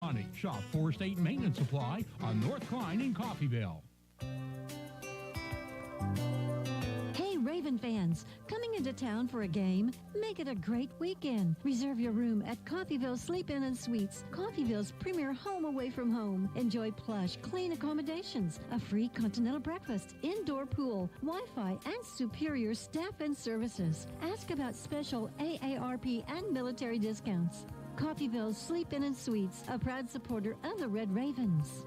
money. Shop for State Maintenance Supply on North Klein in Coffeyville. Hey, Raven fans, coming into town for a game? Make it a great weekend. Reserve your room at Coffeyville Sleep-In and Suites, Coffeyville's premier home away from home. Enjoy plush, clean accommodations, a free continental breakfast, indoor pool, Wi-Fi, and superior staff and services. Ask about special AARP and military discounts. Coffeyville Sleep-In and Suites, a proud supporter of the Red Ravens.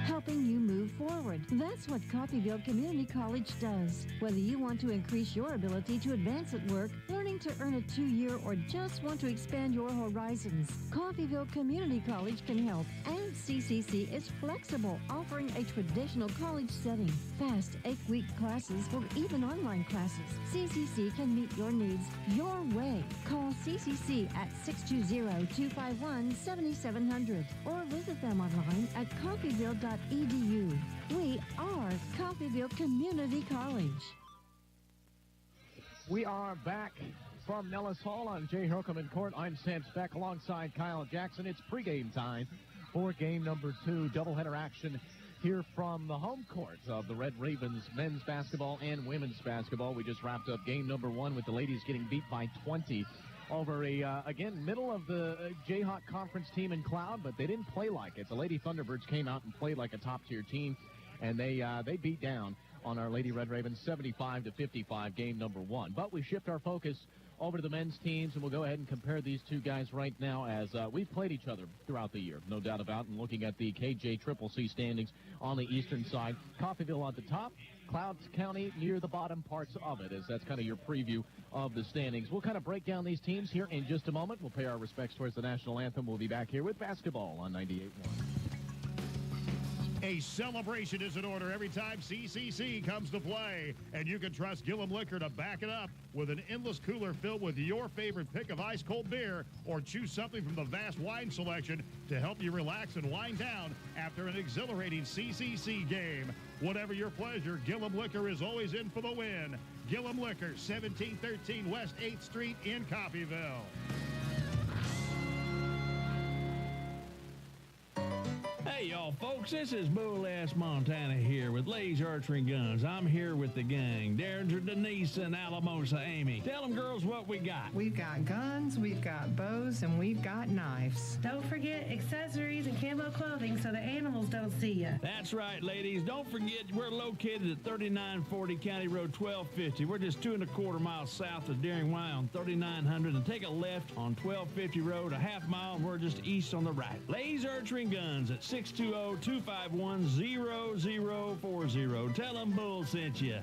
Helping you move forward. That's what Coffeyville Community College does. Whether you want to increase your ability to advance at work, learning to earn a 2-year, or just want to expand your horizons, Coffeyville Community College can help. And CCC is flexible, offering a traditional college setting. Fast 8-week classes or even online classes. CCC can meet your needs your way. Call CCC at 620-251-7700 or visit them online at coffeyville.edu. We are Coffeyville Community College. We are back from Nellis Hall on J. Herkelman Court. I'm Sam Speck alongside Kyle Jackson. It's pregame time for game number 2, doubleheader action here from the home court of the Red Ravens men's basketball and women's basketball. We just wrapped up game number 1 with the ladies getting beat by 20 over again, middle of the Jayhawk Conference team in Cloud, but they didn't play like it. The Lady Thunderbirds came out and played like a top-tier team, and they beat down on our Lady Red Ravens 75-55, game number 1. But we shift our focus over to the men's teams, and we'll go ahead and compare these two guys right now as we've played each other throughout the year, no doubt about it. And looking at the KJCCC standings on the eastern side, Coffeyville at the top, Cloud County near the bottom parts of it, as that's kind of your preview of the standings. We'll kind of break down these teams here in just a moment. We'll pay our respects towards the national anthem. We'll be back here with basketball on 98.1. A celebration is in order every time CCC comes to play, and you can trust Gillum Liquor to back it up with an endless cooler filled with your favorite pick of ice-cold beer, or choose something from the vast wine selection to help you relax and wind down after an exhilarating CCC game. Whatever your pleasure, Gillum Liquor is always in for the win. Gillum Liquor, 1713 West 8th Street in Coffeyville. Hey, y'all, folks, this is Bull-Ass Montana here with Lay's Archery and Guns. I'm here with the gang, Derringer, Denise, and Alamosa Amy. Tell them, girls, what we got. We've got guns, we've got bows, and we've got knives. Don't forget accessories and camo clothing so the animals don't see you. That's right, ladies. Don't forget we're located at 3940 County Road 1250. We're just 2¼ miles south of Deering Y on 3900, and take a left on 1250 Road, a half mile, and we're just east on the right. Lay's Archery and Guns at 620-251-0040. Tell them Bull sent you.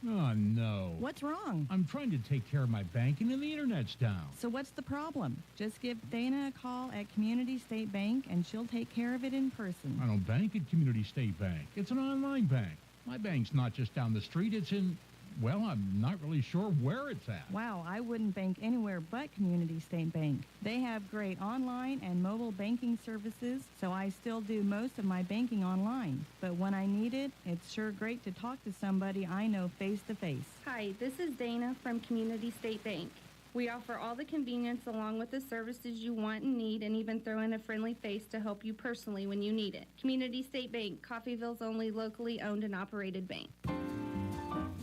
Oh, no. What's wrong? I'm trying to take care of my banking and the internet's down. So what's the problem? Just give Dana a call at Community State Bank and she'll take care of it in person. I don't bank at Community State Bank. It's an online bank. My bank's not just down the street. It's in, well, I'm not really sure where it's at. Wow, I wouldn't bank anywhere but Community State Bank. They have great online and mobile banking services, so I still do most of my banking online. But when I need it, it's sure great to talk to somebody I know face to face. Hi, this is Dana from Community State Bank. We offer all the convenience along with the services you want and need, and even throw in a friendly face to help you personally when you need it. Community State Bank, Coffeyville's only locally owned and operated bank.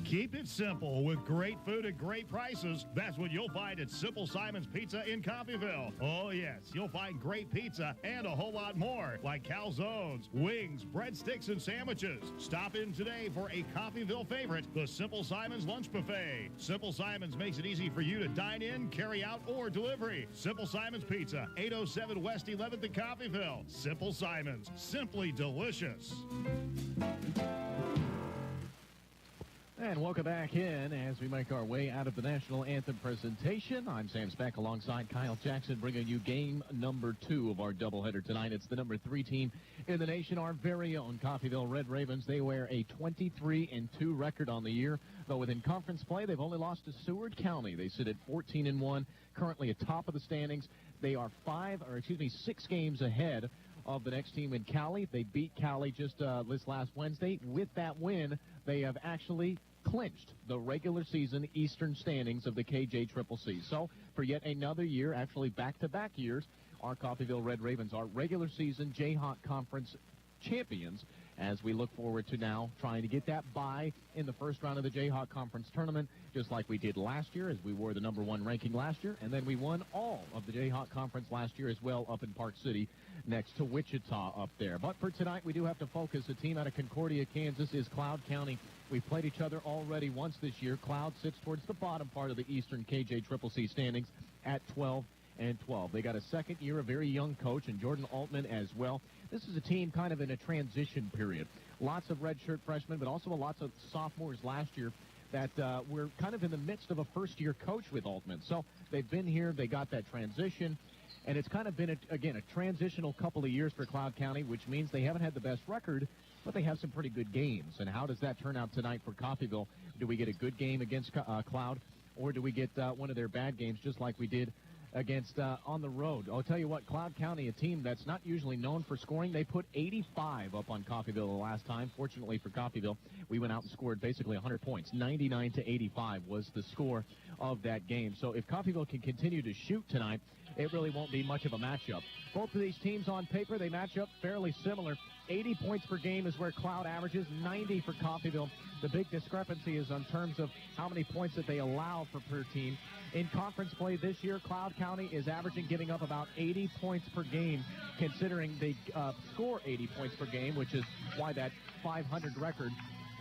Keep it simple with great food at great prices. That's what you'll find at Simple Simon's Pizza in Coffeyville. Oh, yes, you'll find great pizza and a whole lot more, like calzones, wings, breadsticks, and sandwiches. Stop in today for a Coffeyville favorite, the Simple Simon's Lunch Buffet. Simple Simon's makes it easy for you to dine in, carry out, or delivery. Simple Simon's Pizza, 807 West 11th in Coffeyville. Simple Simon's, simply delicious. And welcome back in as we make our way out of the National Anthem presentation. I'm Sam Speck alongside Kyle Jackson, bringing you game number 2 of our doubleheader tonight. It's the number 3 team in the nation, our very own Coffeyville Red Ravens. They wear a 23-2 record on the year, though within conference play, they've only lost to Seward County. They sit at 14-1, currently atop of the standings. They are 6 games ahead of the next team in Cali. They beat Cali just this last Wednesday. With that win, they have actually clinched the regular season Eastern standings of the KJCCC. So for yet another year, actually back-to-back years, Our Coffeyville Red Ravens are regular season Jayhawk Conference champions, as we look forward to now trying to get that bye in the first round of the Jayhawk Conference tournament, just like we did last year, as we wore the #1 ranking last year, and then we won all of the Jayhawk Conference last year as well up in Park City next to Wichita up there. But for tonight, we do have to focus. The team out of Concordia, Kansas is Cloud County. We've played each other already once this year. Cloud sits towards the bottom part of the Eastern KJCCC standings at 12-12. They got a second year, a very young coach, and Jordan Altman as well. This is a team kind of in a transition period. Lots of redshirt freshmen, but also lots of sophomores last year that we're kind of in the midst of a first-year coach with Altman. So they've been here, they got that transition, and it's kind of been, again, a transitional couple of years for Cloud County, which means they haven't had the best record, but they have some pretty good games. And how does that turn out tonight for Coffeyville? Do we get a good game against Cloud, or do we get one of their bad games just like we did against on the road? I'll tell you what, Cloud County, a team that's not usually known for scoring, they put 85 up on Coffeyville the last time. Fortunately for Coffeyville, we went out and scored basically 100 points. 99-85 was the score of that game. So if Coffeyville can continue to shoot tonight, it really won't be much of a matchup. Both of these teams on paper, they match up fairly similar. 80 points per game is where Cloud averages, 90 for Coffeyville. The big discrepancy is in terms of how many points that they allow for per team. In conference play this year, Cloud County is averaging giving up about 80 points per game, considering they score 80 points per game, which is why that 500 record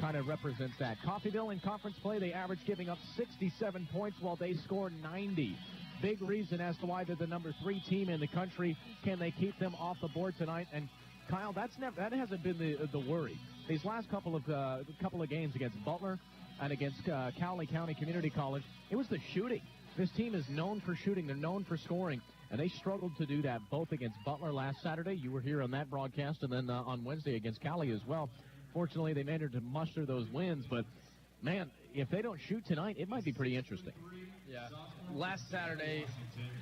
kind of represents that. Coffeyville in conference play, they average giving up 67 points while they score 90. Big reason as to why they're the #3 team in the country. Can they keep them off the board tonight? And Kyle, that hasn't been the worry. These last couple of games against Butler and against Cowley County Community College, it was the shooting. This team is known for shooting. They're known for scoring, and they struggled to do that both against Butler last Saturday. You were here on that broadcast, and then on Wednesday against Cowley as well. Fortunately, they managed to muster those wins, but man, if they don't shoot tonight, it might be pretty interesting. Yeah. Last Saturday,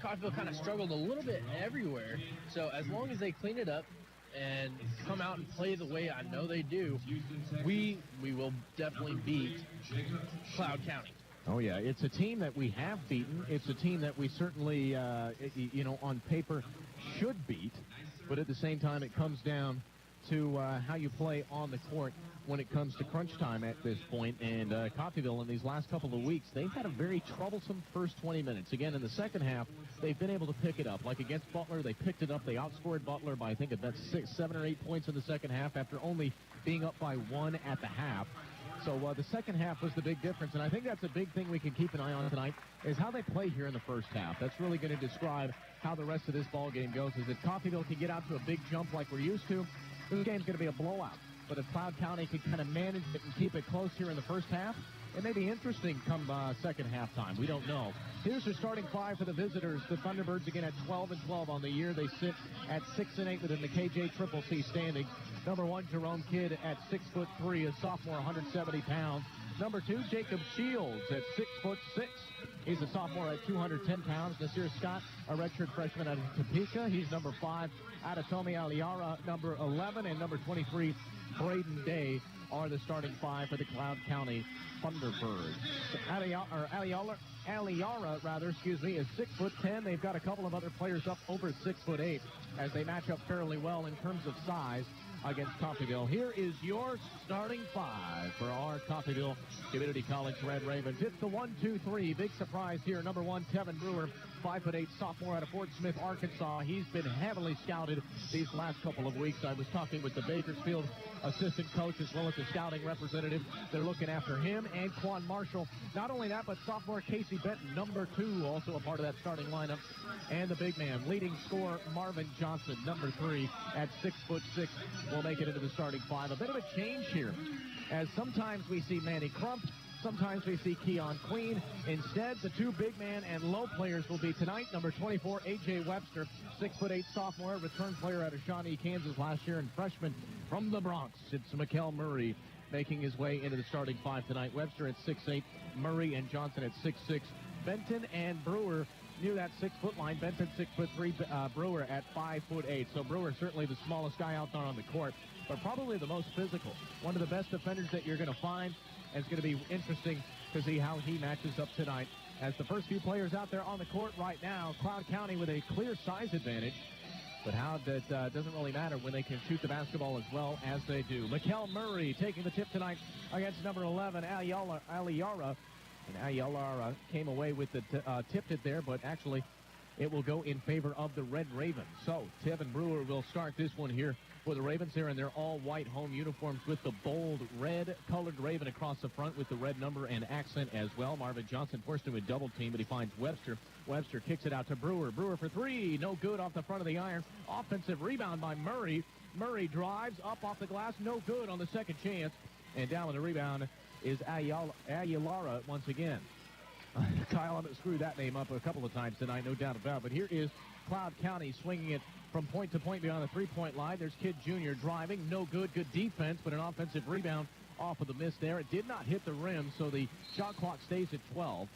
Coffeyville kind of struggled a little bit everywhere. So as long as they clean it up and come out and play the way I know they do, we will definitely beat Cloud County. Oh, yeah. It's a team that we have beaten. It's a team that we certainly, on paper should beat. But at the same time, it comes down to how you play on the court when it comes to crunch time at this point. And Coffeyville in these last couple of weeks, they've had a very troublesome first 20 minutes. Again, in the second half, they've been able to pick it up. Like against Butler, they picked it up. They outscored Butler by, I think, about 7 or 8 points in the second half after only being up by 1 at the half. So the second half was the big difference, and I think that's a big thing we can keep an eye on tonight, is how they play here in the first half. That's really going to describe how the rest of this ball game goes. Is if Coffeyville can get out to a big jump like we're used to, this game's going to be a blowout. But if Cloud County can kind of manage it and keep it close here in the first half, it may be interesting come second halftime. We don't know. Here's their starting five for the visitors. The Thunderbirds again at 12-12 on the year. They sit at 6-8 within the KJCCC standings. #1, Jerome Kidd at 6'3", a sophomore, 170 pounds. #2, Jacob Shields at 6'6". He's a sophomore at 210 pounds. Nasir Scott, a redshirt freshman out of Topeka. He's #5. Adetomi Aliara, #11, and #23, Braden Day are the starting five for the Cloud County Thunderbirds. Aliara, is 6'10". They've got a couple of other players up over 6'8", as they match up fairly well in terms of size against Coffeyville. Here is your starting five for our Coffeyville Community College Red Ravens. It's the 1-2-3. Big surprise here. #1, Tevin Brewer, 5'8", sophomore out of Fort Smith, Arkansas. He's been heavily scouted these last couple of weeks. I was talking with the Bakersfield assistant coach as well as the scouting representative. They're looking after him and Quan Marshall. Not only that, but sophomore Casey Benton, #2, also a part of that starting lineup. And the big man, leading scorer Marvin Johnson, #3, at 6'6", will make it into the starting five. A bit of a change here, as sometimes we see Manny Crump, sometimes we see Keon Queen. Instead, the two big man and low players will be tonight. #24, A.J. Webster, 6'8", sophomore, return player out of Shawnee, Kansas last year, and freshman from the Bronx. It's Mikkel Murray making his way into the starting five tonight. Webster at 6'8", Murray and Johnson at 6'6". Benton and Brewer near that 6-foot line. Benton 6'3", Brewer at 5'8". So Brewer certainly the smallest guy out there on the court, but probably the most physical. One of the best defenders that you're going to find. And it's going to be interesting to see how he matches up tonight as the first few players out there on the court right now. Cloud County with a clear size advantage. But how that doesn't really matter when they can shoot the basketball as well as they do. Mikkel Murray taking the tip tonight against number 11, Aliara. And Aliara came away with the tipped it there, but actually it will go in favor of the Red Ravens. So Tevin Brewer will start this one here for the Ravens. They're in their all-white home uniforms with the bold red-colored raven across the front with the red number and accent as well. Marvin Johnson forced him a double team, but he finds Webster. Webster kicks it out to Brewer. Brewer for three. No good off the front of the iron. Offensive rebound by Murray. Murray drives up off the glass. No good on the second chance. And down with the rebound is Aguilara once again. Kyle, I'm going to screw that name up a couple of times tonight, no doubt about it. But here is Cloud County swinging it from point to point beyond the three-point line. There's Kidd Jr. driving. No good. Good defense, but an offensive rebound off of the miss there. It did not hit the rim, so the shot clock stays at 12.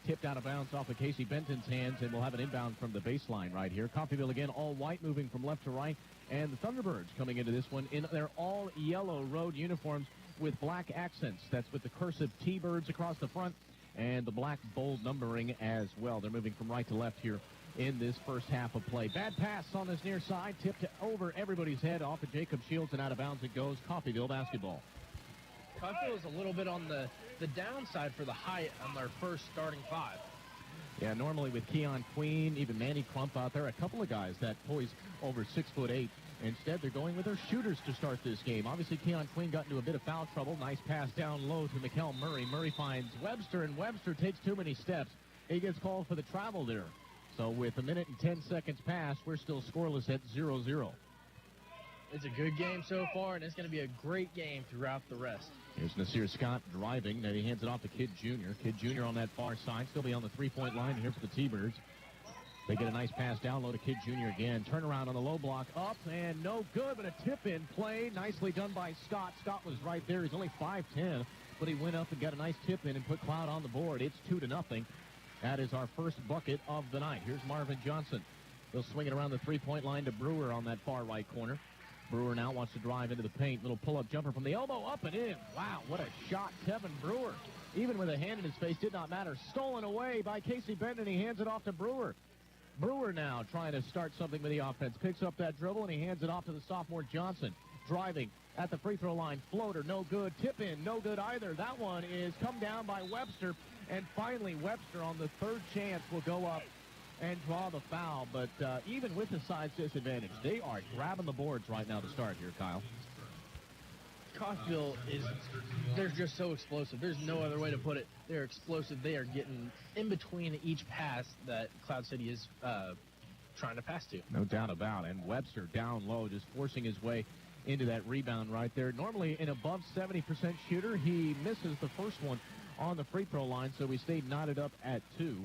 Tipped out of bounds off of Casey Benton's hands, and we'll have an inbound from the baseline right here. Coffeyville again, all white, moving from left to right. And the Thunderbirds coming into this one in their all-yellow road uniforms with black accents. That's with the cursive T-Birds across the front and the black bold numbering as well. They're moving from right to left here in this first half of play. Bad pass on this near side, tipped over everybody's head off of Jacob Shields, and out of bounds it goes. Coffeyville basketball. Coffeyville is a little bit on the downside for the height on their first starting five. Yeah, normally with Keon Queen, even Manny Crump out there, a couple of guys that poise over 6'8". Instead, they're going with their shooters to start this game. Obviously, Keon Queen got into a bit of foul trouble. Nice pass down low to Mikkel Murray. Murray finds Webster, and Webster takes too many steps. He gets called for the travel there. So with a minute and 10 seconds passed, we're still scoreless at 0-0. It's a good game so far, and it's going to be a great game throughout the rest. Here's Nasir Scott driving. Then he hands it off to Kidd Jr. Kidd Jr. on that far side. Still be on the three-point line here for the T-Birds. They get a nice pass down low to Kidd Jr. again. Turnaround on the low block. Up and no good, but a tip-in play. Nicely done by Scott. Scott was right there. He's only 5'10", but he went up and got a nice tip-in and put Cloud on the board. It's 2-0. That is our first bucket of the night. Here's Marvin Johnson. He'll swing it around the three-point line to Brewer on that far right corner. Brewer now wants to drive into the paint. Little pull-up jumper from the elbow, up and in. Wow, what a shot, Tevin Brewer. Even with a hand in his face, did not matter. Stolen away by Casey Benton. He hands it off to Brewer. Brewer now trying to start something with the offense. Picks up that dribble, and he hands it off to the sophomore Johnson. Driving at the free throw line. Floater, no good. Tip in, no good either. That one is come down by Webster. And finally, Webster on the third chance will go up and draw the foul. But even with the size disadvantage, they are grabbing the boards right now to start here, Kyle. Coffeyville they're just so explosive. There's no other way to put it. They're explosive. They are getting in between each pass that Cloud City is trying to pass to. No doubt about it. And Webster down low, just forcing his way into that rebound right there. Normally an above 70% shooter. He misses the first one on the free throw line, so we stayed knotted up at 2.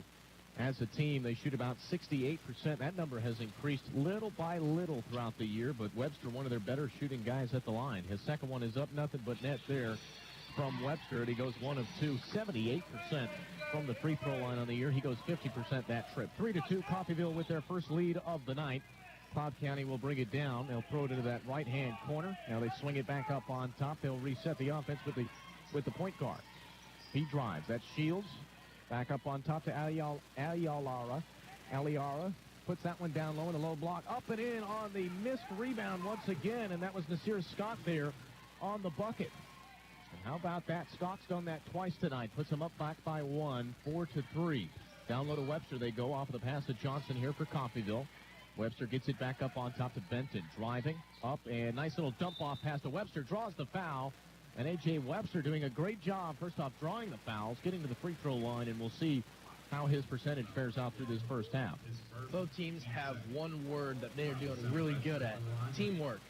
As a team, they shoot about 68%. That number has increased little by little throughout the year, but Webster, one of their better shooting guys at the line. His second one is up, nothing but net there from Webster, and he goes 1 of 2, 78% from the free throw line on the year. He goes 50% that trip. 3-2, Coffeyville with their first lead of the night. Cloud County will bring it down. They'll throw it into that right-hand corner. Now they swing it back up on top. They'll reset the offense with the point guard. He drives. That's Shields. Back up on top to Aliara. Aliara puts that one down low in a low block. Up and in on the missed rebound once again, and that was Nasir Scott there on the bucket. And how about that? Scott's done that twice tonight. Puts him up back by 1, 4-3. Down low to Webster. They go off of the pass to Johnson here for Coffeyville. Webster gets it back up on top to Benton. Driving up, and nice little dump-off pass to Webster. Draws the foul. And A.J. Webster doing a great job, first off, drawing the fouls, getting to the free throw line, and we'll see how his percentage fares out through this first half. Both teams have one word that they're doing really good at, teamwork.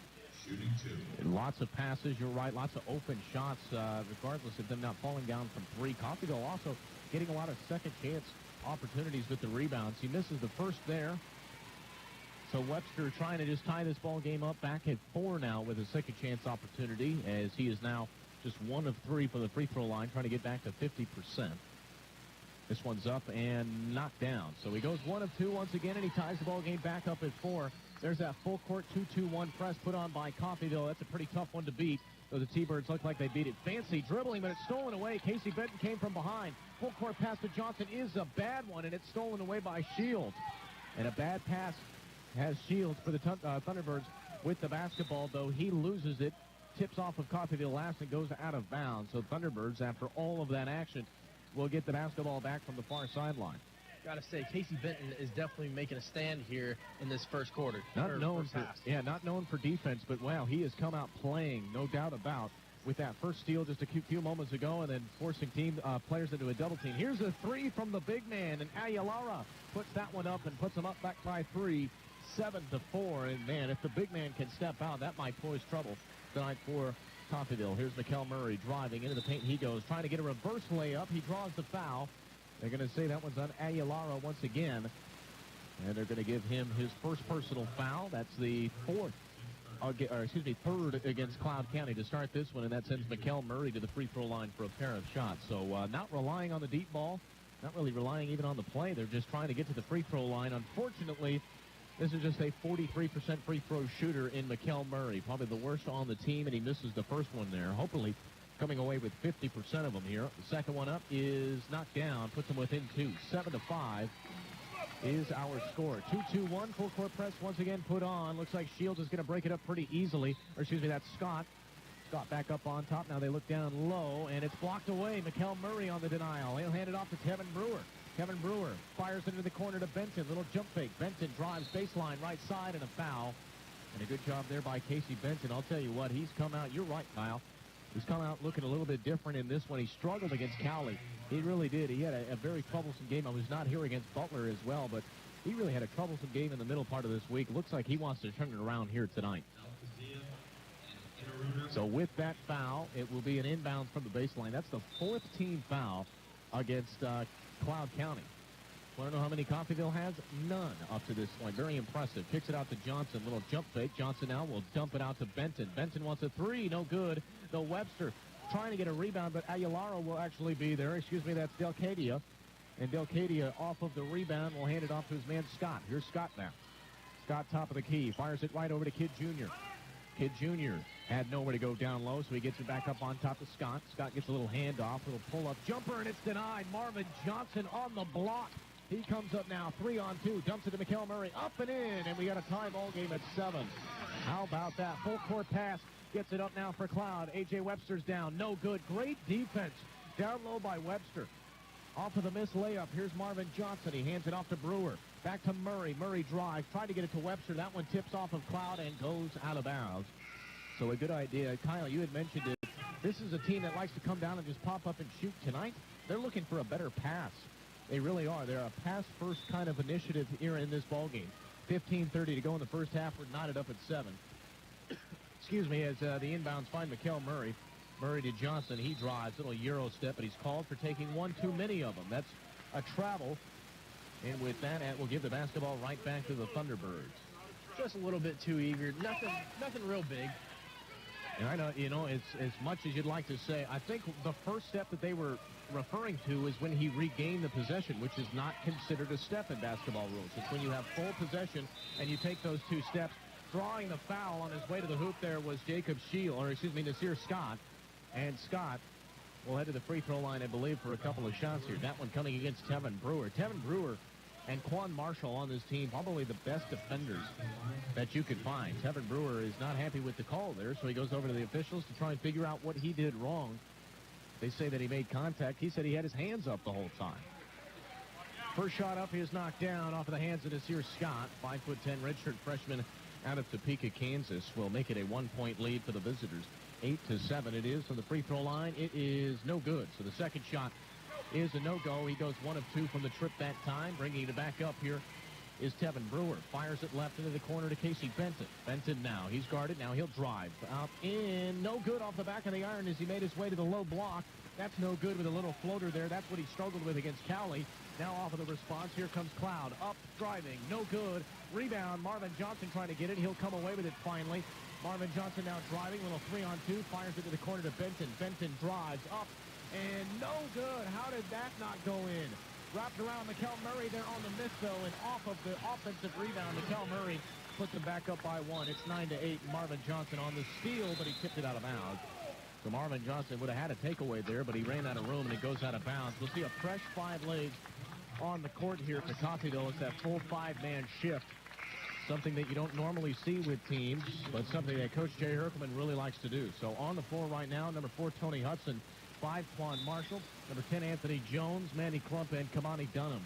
And lots of passes, you're right, lots of open shots, regardless of them not falling down from 3. Coffeyville also getting a lot of second chance opportunities with the rebounds. He misses the first there. So Webster trying to just tie this ball game up back at 4 now with a second chance opportunity, as he is now just 1 of 3 from the free throw line, trying to get back to 50%. This one's up and knocked down. So he goes 1 of 2 once again, and he ties the ball game back up at 4. There's that full court 2-2-1 press put on by Coffeyville. That's a pretty tough one to beat. So the T-Birds look like they beat it. Fancy dribbling, but it's stolen away. Casey Benton came from behind. Full court pass to Johnson is a bad one, and it's stolen away by Shields. And a bad pass has Shields for the Thunderbirds with the basketball, though he loses it. Tips off of Coffeyville last and goes out of bounds. So Thunderbirds, after all of that action, will get the basketball back from the far sideline. Got to say, Casey Benton is definitely making a stand here in this first quarter. Not known for defense, but wow, he has come out playing, no doubt about, with that first steal just a few moments ago, and then forcing players into a double team. Here's a three from the big man, and Aguilara puts that one up and puts them up back by 3, 7-4. And man, if the big man can step out, that might pose trouble tonight for Coffeyville. Here's Mikkel Murray driving into the paint. He goes, trying to get a reverse layup. He draws the foul. They're going to say that one's on Aguilara once again. And they're going to give him his first personal foul. That's the third against Cloud County to start this one. And that sends Mikkel Murray to the free throw line for a pair of shots. So not relying on the deep ball, not really relying even on the play. They're just trying to get to the free throw line. Unfortunately, this is just a 43% free throw shooter in Mikkel Murray. Probably the worst on the team, and he misses the first one there. Hopefully coming away with 50% of them here. The second one up is knocked down, puts them within 2. 7-5 is our score. 2-2-1, full court press once again put on. Looks like Shields is going to break it up pretty easily. Or excuse me, that's Scott. Scott back up on top. Now they look down low, and it's blocked away. Mikkel Murray on the denial. He'll hand it off to Kevin Brewer. Kevin Brewer fires into the corner to Benton. Little jump fake. Benton drives baseline right side and a foul. And a good job there by Casey Benton. I'll tell you what, he's come out. You're right, Kyle. He's come out looking a little bit different in this one. He struggled against Cowley. He really did. He had a very troublesome game. I was not here against Butler as well, but he really had a troublesome game in the middle part of this week. Looks like he wants to turn it around here tonight. So with that foul, it will be an inbound from the baseline. That's the 4th team foul against Cloud County. Want to know how many Coffeyville has? None up to this point. Very impressive. Kicks it out to Johnson. Little jump fake. Johnson now will dump it out to Benton. Benton wants a 3. No good. The Webster trying to get a rebound, but Aguilara will actually be there. Excuse me, that's Delcadia. And Delcadia off of the rebound will hand it off to his man Scott. Here's Scott now. Scott top of the key. Fires it right over to Kid Jr. Kid Jr. had nowhere to go down low, so he gets it back up on top to Scott. Scott gets a little handoff, little pull-up jumper, and it's denied. Marvin Johnson on the block. He comes up now, 3-on-2, dumps it to Mikkel Murray, up and in, and we got a tie ball game at 7. How about that? Full court pass, gets it up now for Cloud. A.J. Webster's down, no good. Great defense, down low by Webster. Off of the missed layup, here's Marvin Johnson. He hands it off to Brewer. Back to Murray. Murray drives, tried to get it to Webster. That one tips off of Cloud and goes out of bounds. So a good idea. Kyle, you had mentioned it. This is a team that likes to come down and just pop up and shoot tonight. They're looking for a better pass. They really are. They're a pass-first kind of initiative here in this ballgame. 15:30 to go in the first half. We're knotted up at 7. Excuse me, as the inbounds find Mikkel Murray. Murray to Johnson. He drives. Little Euro step, but he's called for taking one too many of them. That's a travel. And with that, we'll give the basketball right back to the Thunderbirds. Just a little bit too eager. Nothing real big. And I know, it's as much as you'd like to say. I think the first step that they were referring to is when he regained the possession, which is not considered a step in basketball rules. It's when you have full possession and you take those 2 steps. Drawing the foul on his way to the hoop there was Nasir Scott. And Scott will head to the free throw line, I believe, for a couple of shots here. That one coming against Tevin Brewer. Tevin Brewer and Quan Marshall on this team, probably the best defenders that you could find. Tevin Brewer is not happy with the call there, so he goes over to the officials to try and figure out what he did wrong. They say that he made contact. He said he had his hands up the whole time. First shot up is knocked down off of the hands of Nasir Scott. 5'10" redshirt freshman out of Topeka, Kansas, will make it a 1-point lead for the visitors. 8-7 it is from the free throw line. It is no good. So the second shot is a no-go. He goes 1 of 2 from the trip that time. Bringing it back up here is Tevin Brewer. Fires it left into the corner to Casey Benton. Benton now. He's guarded. Now he'll drive. Out in. No good off the back of the iron as he made his way to the low block. That's no good with a little floater there. That's what he struggled with against Cowley. Now off of the response. Here comes Cloud. Up, driving. No good. Rebound. Marvin Johnson trying to get it. He'll come away with it finally. Marvin Johnson now driving. Little 3-on-2. Fires it to the corner to Benton. Benton drives up. And no good. How did that not go in? Wrapped around Mikkel Murray there on the miss, though, and off of the offensive rebound, Mikkel Murray puts them back up by 1. It's 9-8. Marvin Johnson on the steal, but he tipped it out of bounds. So Marvin Johnson would have had a takeaway there, but he ran out of room, and it goes out of bounds. We'll see a fresh 5 legs on the court here for Coffeyville. It's that full 5-man shift, something that you don't normally see with teams, but something that Coach Jay Herkelman really likes to do. So on the floor right now, number 4, Tony Hudson, 5, Quan Marshall, number 10, Anthony Jones, Manny Crump, and Kamani Dunham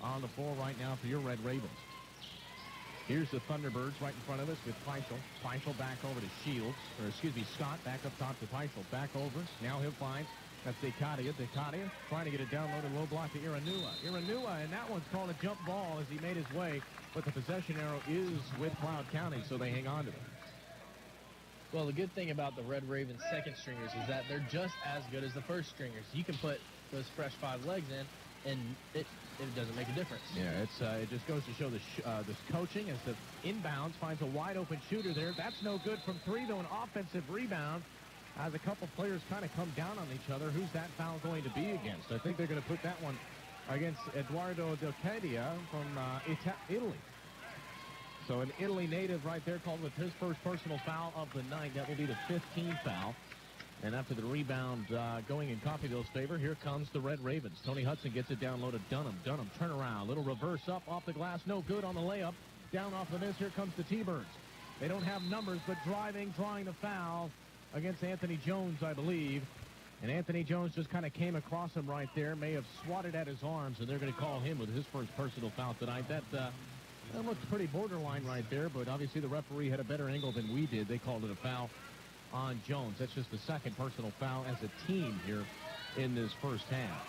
on the floor right now for your Red Ravens. Here's the Thunderbirds right in front of us with Feischl. Feischl back over to Shields, or excuse me, Scott back up top to Feischl. Back over. Now he'll find, that's Decadia. Decadia trying to get it down low to low block to Iranua. Iranua, and that one's called a jump ball as he made his way, but the possession arrow is with Cloud County, so they hang on to it. Well, the good thing about the Red Ravens second stringers is that they're just as good as the first stringers. You can put those fresh 5 legs in, and it doesn't make a difference. Yeah, it just goes to show this coaching as the inbounds finds a wide open shooter there. That's no good from 3, though. An offensive rebound as a couple players kind of come down on each other. Who's that foul going to be against? I think they're going to put that one against Eduardo Delcadia from Italy. So an Italy native right there called with his first personal foul of the night. That will be the 15th foul. And after the rebound going in Coffeyville's favor, here comes the Red Ravens. Tony Hudson gets it down low to Dunham. Dunham, turn around. Little reverse up off the glass. No good on the layup. Down off the miss. Here comes the T-Birds. They don't have numbers, but drawing the foul against Anthony Jones, I believe. And Anthony Jones just kind of came across him right there. May have swatted at his arms, and they're going to call him with his first personal foul tonight. That looked pretty borderline right there, but obviously the referee had a better angle than we did. They called it a foul on Jones. That's just the second personal foul as a team here in this first half.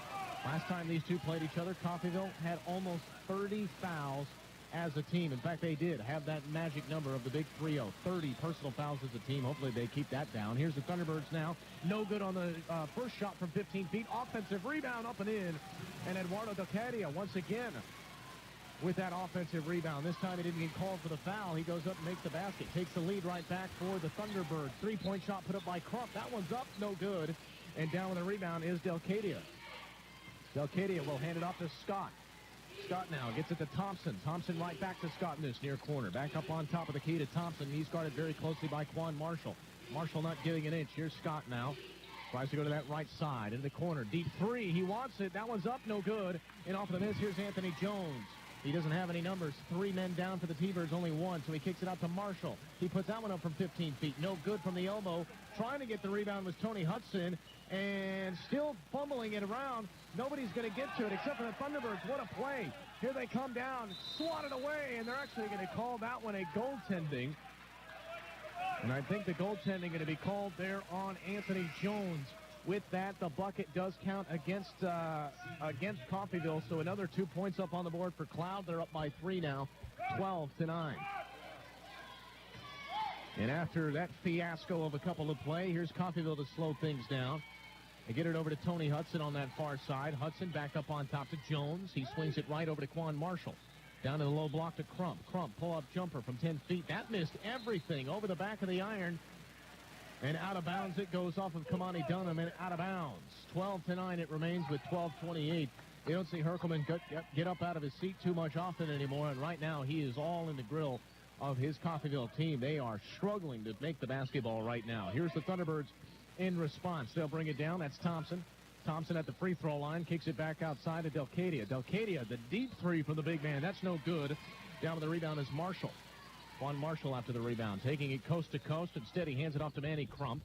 Last time these two played each other, Coffeyville had almost 30 fouls as a team. In fact, they did have that magic number of the big 3-0. 30 personal fouls as a team. Hopefully they keep that down. Here's the Thunderbirds now. No good on the first shot from 15 feet. Offensive rebound up and in. And Eduardo Delcadia once again with that offensive rebound. This time he didn't get called for the foul. He goes up and makes the basket. Takes the lead right back for the Thunderbirds. 3-point shot put up by Crump. That one's up. No good. And down with the rebound is Delcadia. Delcadia will hand it off to Scott. Scott now gets it to Thompson. Thompson right back to Scott in this near corner. Back up on top of the key to Thompson. He's guarded very closely by Quan Marshall. Marshall not giving an inch. Here's Scott now. Tries to go to that right side. Into the corner. Deep 3. He wants it. That one's up. No good. And off of the miss, here's Anthony Jones. He doesn't have any numbers. 3 men down for the T-Birds, only 1. So he kicks it out to Marshall. He puts that one up from 15 feet. No good from the elbow. Trying to get the rebound was Tony Hudson. And still fumbling it around. Nobody's going to get to it except for the Thunderbirds. What a play. Here they come down, swatted away, and they're actually going to call that one a goaltending. And I think the goaltending going to be called there on Anthony Jones. With that, the bucket does count against Coffeyville. So another 2 points up on the board for Cloud. They're up by 3 now, 12-9. And after that fiasco of a couple of play, here's Coffeyville to slow things down. They get it over to Tony Hudson on that far side. Hudson back up on top to Jones. He swings it right over to Quan Marshall. Down to the low block to Crump. Crump, pull-up jumper from 10 feet. That missed everything over the back of the iron. And out of bounds it goes off of Kamani Dunham and out of bounds. 12-9 it remains with 12:28. You don't see Herkelman get up out of his seat too much often anymore. And right now he is all in the grill of his Coffeyville team. They are struggling to make the basketball right now. Here's the Thunderbirds in response. They'll bring it down. That's Thompson. Thompson at the free throw line. Kicks it back outside to Delcadia. Delcadia, the deep 3 from the big man. That's no good. Down with the rebound is Marshall. Quan Marshall after the rebound. Taking it coast to coast. Instead, he hands it off to Manny Crump.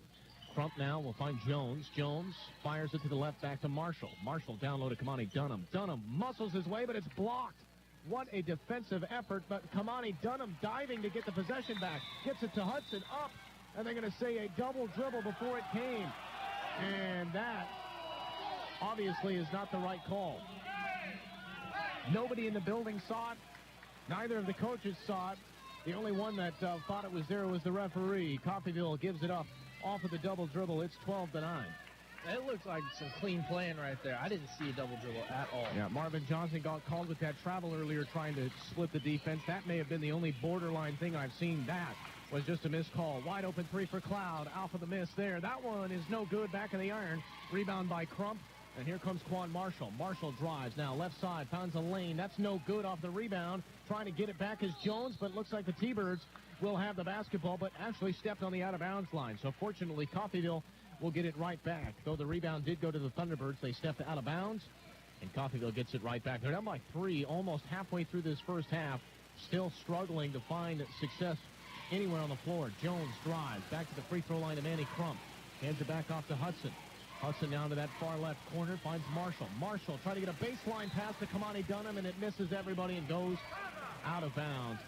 Crump now will find Jones. Jones fires it to the left back to Marshall. Marshall down low to Kamani Dunham. Dunham muscles his way, but it's blocked. What a defensive effort, but Kamani Dunham diving to get the possession back. Gets it to Hudson up, and they're going to say a double dribble before it came. And that obviously is not the right call. Nobody in the building saw it. Neither of the coaches saw it. The only one that thought it was there was the referee. Coffeyville gives it up off of the double dribble. It's 12-9. It looks like some clean playing right there. I didn't see a double dribble at all. Yeah, Marvin Johnson got called with that travel earlier trying to split the defense. That may have been the only borderline thing I've seen. That was just a missed call. Wide open 3 for Cloud. Alpha the miss there. That one is no good. Back in the iron. Rebound by Crump. And here comes Quan Marshall. Marshall drives now left side, finds a lane. That's no good off the rebound. Trying to get it back is Jones, but it looks like the T-Birds will have the basketball, but actually stepped on the out-of-bounds line. So fortunately, Coffeyville will get it right back. Though the rebound did go to the Thunderbirds, they stepped out of bounds, and Coffeyville gets it right back. They're down by 3 almost halfway through this first half, still struggling to find success anywhere on the floor. Jones drives back to the free throw line to Manny Crump. Hands it back off to Hudson. Hudson down to that far left corner, finds Marshall. Marshall trying to get a baseline pass to Kamani Dunham, and it misses everybody and goes out of bounds.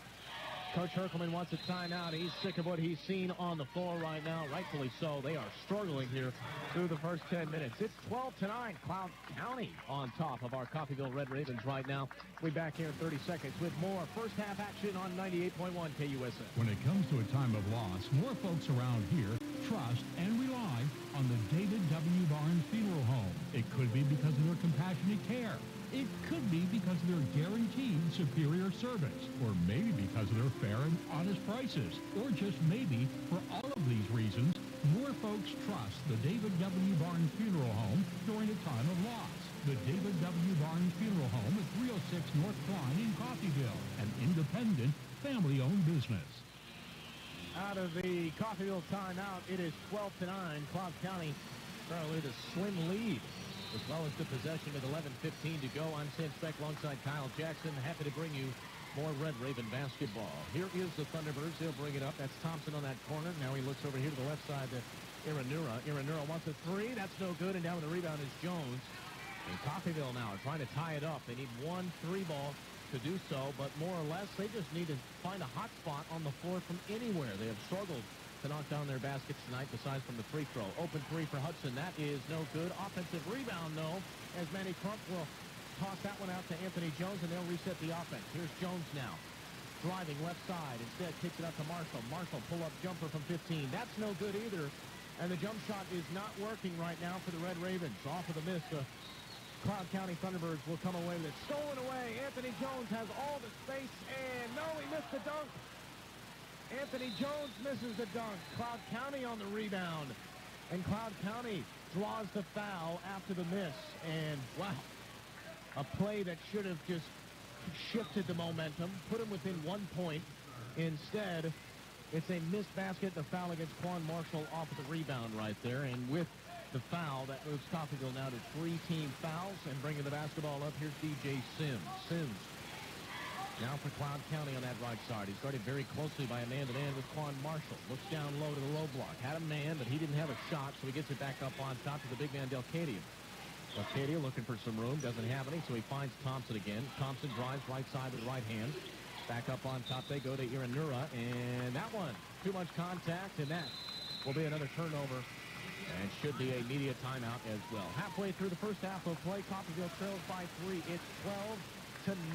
Coach Herkelman wants a timeout. He's sick of what he's seen on the floor right now. Rightfully so. They are struggling here through the first 10 minutes. It's 12-9. Cloud County on top of our Coffeyville Red Ravens right now. We'll be back here in 30 seconds with more first half action on 98.1 KUSN. When it comes to a time of loss, more folks around here trust and rely on the David W. Barnes Funeral Home. It could be because of their compassionate care. It could be because of their guaranteed superior service, or maybe because of their fair and honest prices, or just maybe for all of these reasons, more folks trust the David W. Barnes Funeral Home during a time of loss. The David W. Barnes Funeral Home at 306 North Klein in Coffeyville, an independent, family-owned business. Out of the Coffeyville timeout, it is 12-9. Cloud County trying to a slim lead, as well as the possession with 11:15 to go. I'm Sam Speck alongside Kyle Jackson. Happy to bring you more Red Raven basketball. Here is the Thunderbirds. They'll bring it up. That's Thompson on that corner. Now he looks over here to the left side to Iranura. Iranura wants a three. That's no good. And down with the rebound is Jones. And Coffeyville now are trying to tie it up. They need 1 3-ball to do so, but more or less they just need to find a hot spot on the floor from anywhere. They have struggled to knock down their baskets tonight, besides from the free throw. Open three for Hudson. That is no good. Offensive rebound, though, as Manny Crump will toss that one out to Anthony Jones, and they'll reset the offense. Here's Jones now. Driving left side. Instead, kicks it out to Marshall. Marshall, pull-up jumper from 15. That's no good either. And the jump shot is not working right now for the Red Ravens. Off of the miss, the Cloud County Thunderbirds will come away with it. Stolen away. Anthony Jones has all the space, and no, he missed the dunk. Anthony Jones misses the dunk. Cloud County on the rebound. And Cloud County draws the foul after the miss. And, wow, a play that should have just shifted the momentum, put him within 1 point. Instead, it's a missed basket, the foul against Quan Marshall off of the rebound right there. And with the foul, that moves Coffeyville now to 3 team fouls. And bringing the basketball up, here's DJ Sims. Sims now for Cloud County on that right side. He's guarded very closely by a man-to-man with Quan Marshall. Looks down low to the low block. Had a man, but he didn't have a shot, so he gets it back up on top to the big man, Delcadia. Delcadia looking for some room, doesn't have any, so he finds Thompson again. Thompson drives right side with the right hand. Back up on top they go to Iranura, and that one, too much contact, and that will be another turnover. And should be a media timeout as well. Halfway through the first half of play, Coffeyville trails by 3. It's 12-9.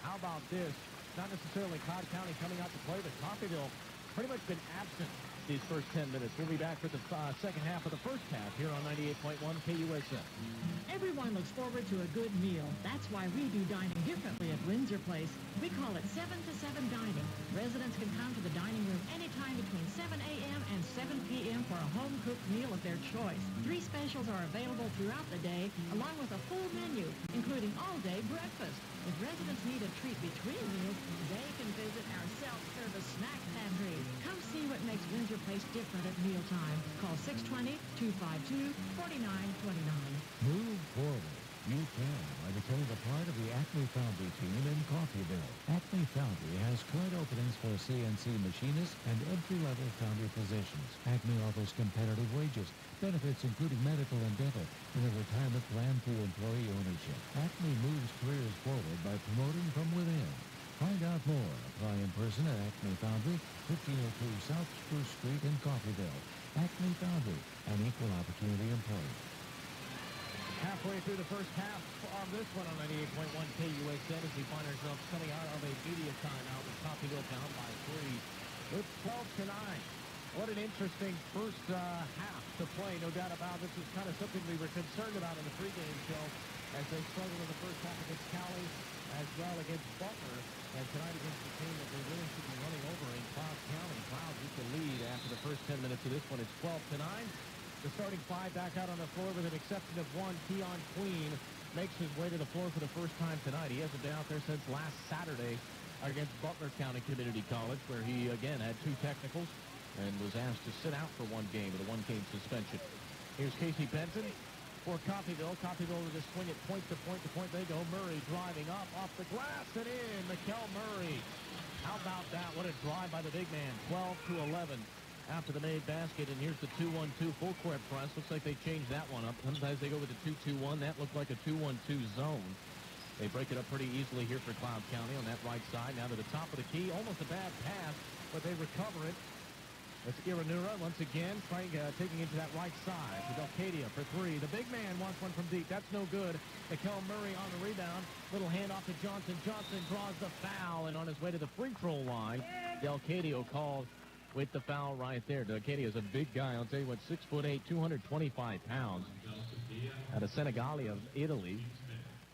How about this? Not necessarily Cloud County coming out to play, but Coffeyville pretty much been absent these first 10 minutes. We'll be back for the second half of the first half here on 98.1 KUSN. Everyone looks forward to a good meal. That's why we do dining differently at Windsor Place. We call it 7 to 7 dining. Residents can come to the dining room anytime between 7 a.m. and 7 p.m. for a home-cooked meal of their choice. 3 specials are available throughout the day, along with a full menu, including all-day breakfast. If residents need a treat between meals, they can visit our self-service snack pantry. Come see what makes Windsor Place different at mealtime. Call 620-252-4929. Move forward. You can by becoming a part of the Acme Foundry team in Coffeyville. Acme Foundry has current openings for CNC machinists and entry-level foundry positions. Acme offers competitive wages, benefits including medical and dental, and a retirement plan through employee ownership. Acme moves careers forward by promoting from within. Find out more. Apply in person at Acme Foundry, 1502 South Spruce Street in Coffeyville. Acme Foundry, an equal opportunity employer. Halfway through the first half of this one on 98.1 KUSN as we find ourselves coming out of a media timeout with Coffeyville down by 3. It's 12-9. What an interesting first half to play, no doubt about it. This is kind of something we were concerned about in the pregame show as they struggled in the first half against Cali as well against Butler, and tonight against the team that they really should be running over in Cloud County. Cloud gets the lead after the first 10 minutes of this one. It's 12-9. The starting five back out on the floor with an exception of one. Keon Queen makes his way to the floor for the first time tonight. He hasn't been out there since last Saturday against Butler County Community College, where he, again, had 2 technicals and was asked to sit out for 1 game with a 1-game suspension. Here's Casey Benton for Coffeyville. Coffeyville with a swing at point to point to point. They go. Murray driving up off the glass and in. Mikkel Murray. How about that? What a drive by the big man. 12-11 after the made basket. And here's the 2-1-2 full court press. Looks like they changed that one up. Sometimes they go with the 2-2-1. That looked like a 2-1-2 zone. They break it up pretty easily here for Cloud County on that right side. Now to the top of the key. Almost a bad pass, but they recover it. That's Iranura once again taking into that right side. To Delcadia for 3. The big man wants one from deep. That's no good. Mikkel Murray on the rebound. Little handoff to Johnson. Johnson draws the foul, and on his way to the free throw line, Delcadio called with the foul right there. Delcadio is a big guy. I'll tell you what, 6'8", 225 pounds. Out of Senigallia of Italy.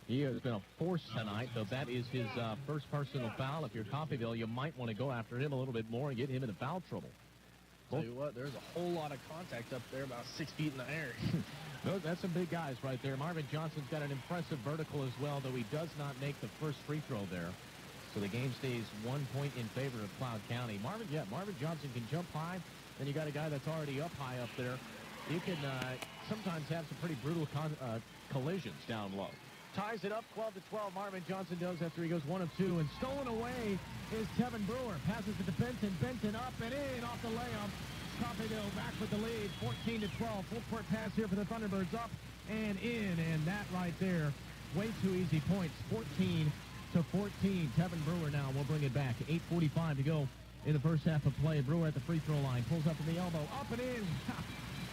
He has been a force tonight, though that is his first personal foul. If you're Coffeyville, you might want to go after him a little bit more and get him into foul trouble. Tell you what, there's a whole lot of contact up there, about 6 feet in the air. No, that's some big guys right there. Marvin Johnson's got an impressive vertical as well, though he does not make the first free throw there. So the game stays 1 point in favor of Cloud County. Marvin Johnson can jump high, and you got a guy that's already up high up there. You can sometimes have some pretty brutal collisions down low. Ties it up 12-12. Marvin Johnson does after he goes 1 of 2. And stolen away is Tevin Brewer. Passes it to Benton. Benton up and in off the layup. Coffeyville back with the lead, 14-12. Full court pass here for the Thunderbirds, up and in. And that right there, way too easy points. 14-14. Tevin Brewer now will bring it back. 8:45 to go in the first half of play. Brewer at the free throw line. Pulls up from the elbow. Up and in.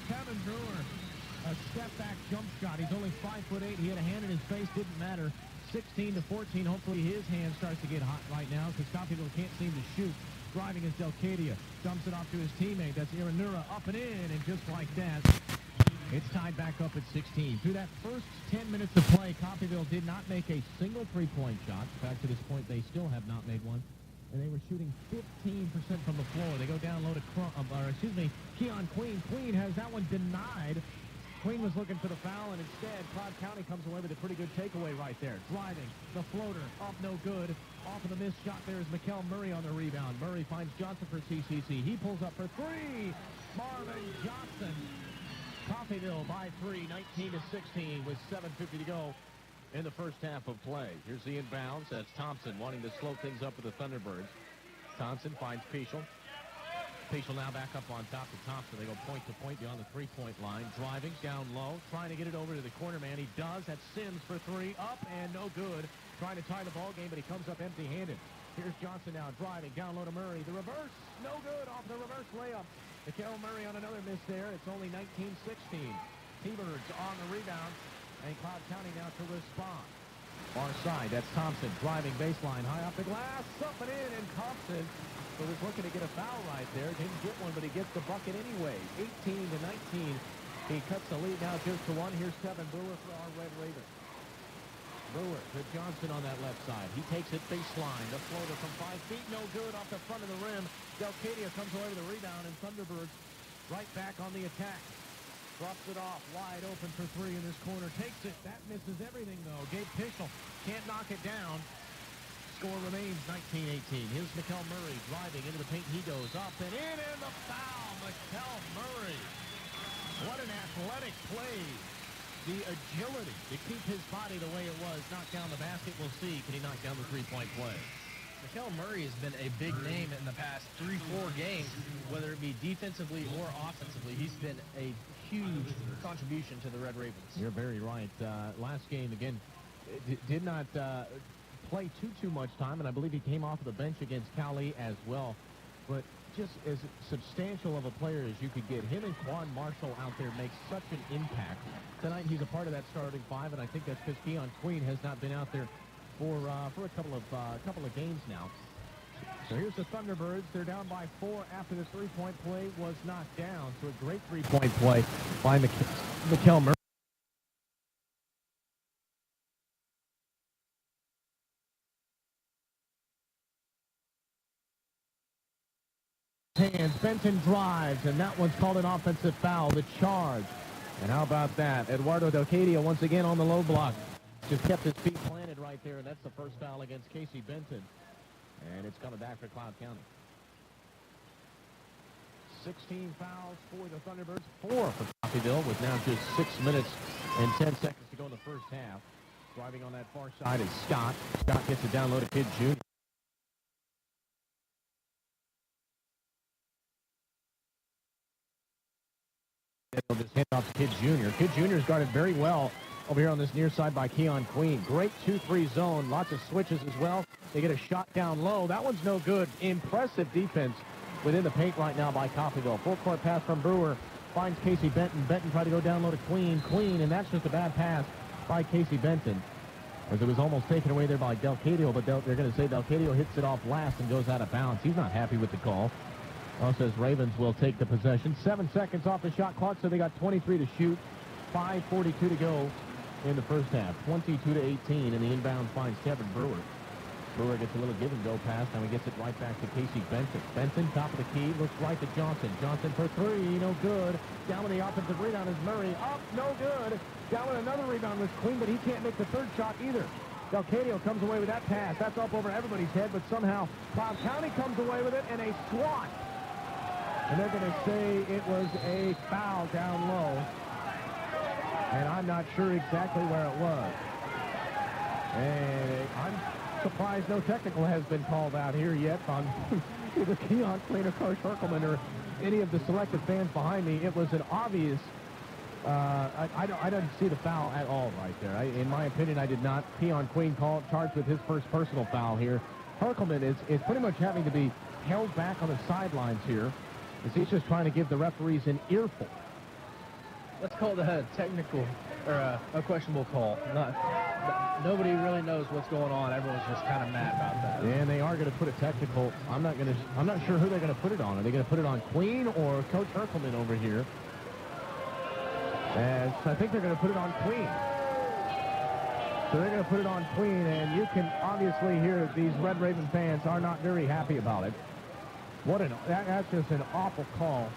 Tevin Brewer. A step-back jump shot. He's only 5'8". He had a hand in his face. Didn't matter. 16-14. Hopefully his hand starts to get hot right now because Coffeyville can't seem to shoot. Driving is Delcadia. Dumps it off to his teammate. That's Iranura. Up and in. And just like that, it's tied back up at 16. Through that first 10 minutes of play, Coffeyville did not make a single three-point shot. In fact, to this point, they still have not made one. And they were shooting 15% from the floor. They go down low to Keon Queen. Queen has that one denied. Queen was looking for the foul, and instead, Cloud County comes away with a pretty good takeaway right there. Driving, the floater, up no good. Off of the missed shot there is Mikkel Murray on the rebound. Murray finds Johnson for CCC. He pulls up for 3. Marvin Johnson. Coffeyville by 3, 19-16 with 7:50 to go in the first half of play. Here's the inbounds. That's Thompson wanting to slow things up with the Thunderbirds. Thompson finds Peschel. Peschel now back up on top to Thompson. They go point to point beyond the three-point line. Driving down low, trying to get it over to the corner man. He does. That's Sims for 3. Up and no good. Trying to tie the ball game, but he comes up empty-handed. Here's Johnson now driving down low to Murray. The reverse, no good off the reverse layup. Mikkel Murray on another miss there. It's only 19-16. T-Birds on the rebound, and Cloud County now to respond. Far side, that's Thompson driving baseline, high off the glass, up and in, and Thompson was looking to get a foul right there. Didn't get one, but he gets the bucket anyway. 18-19. He cuts the lead now just to 1. Here's Tevin Brewer for our Red Raven. Brewer to Johnson on that left side. He takes it baseline. The floater from 5 feet, no good off the front of the rim. Delcadia comes away with the rebound, and Thunderbirds right back on the attack. Drops it off, wide open for 3 in this corner. Takes it. That misses everything, though. Gabe Peschel can't knock it down. Score remains 19-18. Here's Mikkel Murray driving into the paint. He goes up and in, and the foul. Mikkel Murray. What an athletic play. The agility to keep his body the way it was. Knock down the basket. We'll see. Can he knock down the three-point play? Mikkel Murray has been a big name in the past 3-4 games, whether it be defensively or offensively. He's been a huge contribution to the Red Ravens. You're very right. Last game, again, did not play too much time, and I believe he came off of the bench against Cali as well. But just as substantial of a player as you could get, him and Quan Marshall out there make such an impact. Tonight he's a part of that starting 5, and I think that's because Keon Queen has not been out there for a couple of games now. So here's the Thunderbirds. They're down by 4 after the three-point play was knocked down. So a great three-point play by Mikkel Murray. hands. Benton drives, and that one's called an offensive foul. The charge. And how about that? Eduardo Delcadia once again on the low block. Just kept his feet planted right there, and that's the first foul against Casey Benton. And it's coming back for Cloud County. 16 fouls for the Thunderbirds, 4 for Coffeyville, with now just 6 minutes and 10 seconds to go in the first half. Driving on that far side is Scott. Scott gets it down low to Kid Jr. They'll just hand off to Kid Jr. Kid Jr.'s guarded very well over here on this near side by Keon Queen. Great 2-3 zone. Lots of switches as well. They get a shot down low. That one's no good. Impressive defense within the paint right now by Coffeyville. Full court pass from Brewer. Finds Casey Benton. Benton tried to go down low to Queen. And that's just a bad pass by Casey Benton, as it was almost taken away there by Delcadio, but they're going to say Delcadio hits it off last and goes out of bounds. He's not happy with the call. Says Ravens will take the possession. 7 seconds off the shot clock, so they got 23 to shoot. 5:42 to go in the first half. 22-18, and the inbound finds Kevin Brewer. Brewer gets a little give-and-go pass. Now he gets it right back to Casey Benton. Benton, top of the key, looks right to Johnson. Johnson for 3, no good. Down with the offensive rebound is Murray. Up, no good. Down with another rebound was Queen, but he can't make the third shot either. Delcadio comes away with that pass. That's up over everybody's head, but somehow Cloud County comes away with it, and a swat. And they're going to say it was a foul down low. And I'm not sure exactly where it was. And I'm surprised no technical has been called out here yet on either Keon Queen or Coach Herkelman or any of the selected fans behind me. It was an obvious, I didn't see the foul at all right there. In my opinion, I did not. Keon Queen charged with his first personal foul here. Herkelman is pretty much having to be held back on the sidelines here, as he's just trying to give the referees an earful. Let's call it a technical or a questionable call. Nobody really knows what's going on. Everyone's just kind of mad about that. And they are going to put a technical. I'm not sure who they're going to put it on. Are they going to put it on Queen or Coach Herkelman over here? As I think they're going to put it on Queen. So they're going to put it on Queen, and you can obviously hear these Red Raven fans are not very happy about it. That's just an awful call,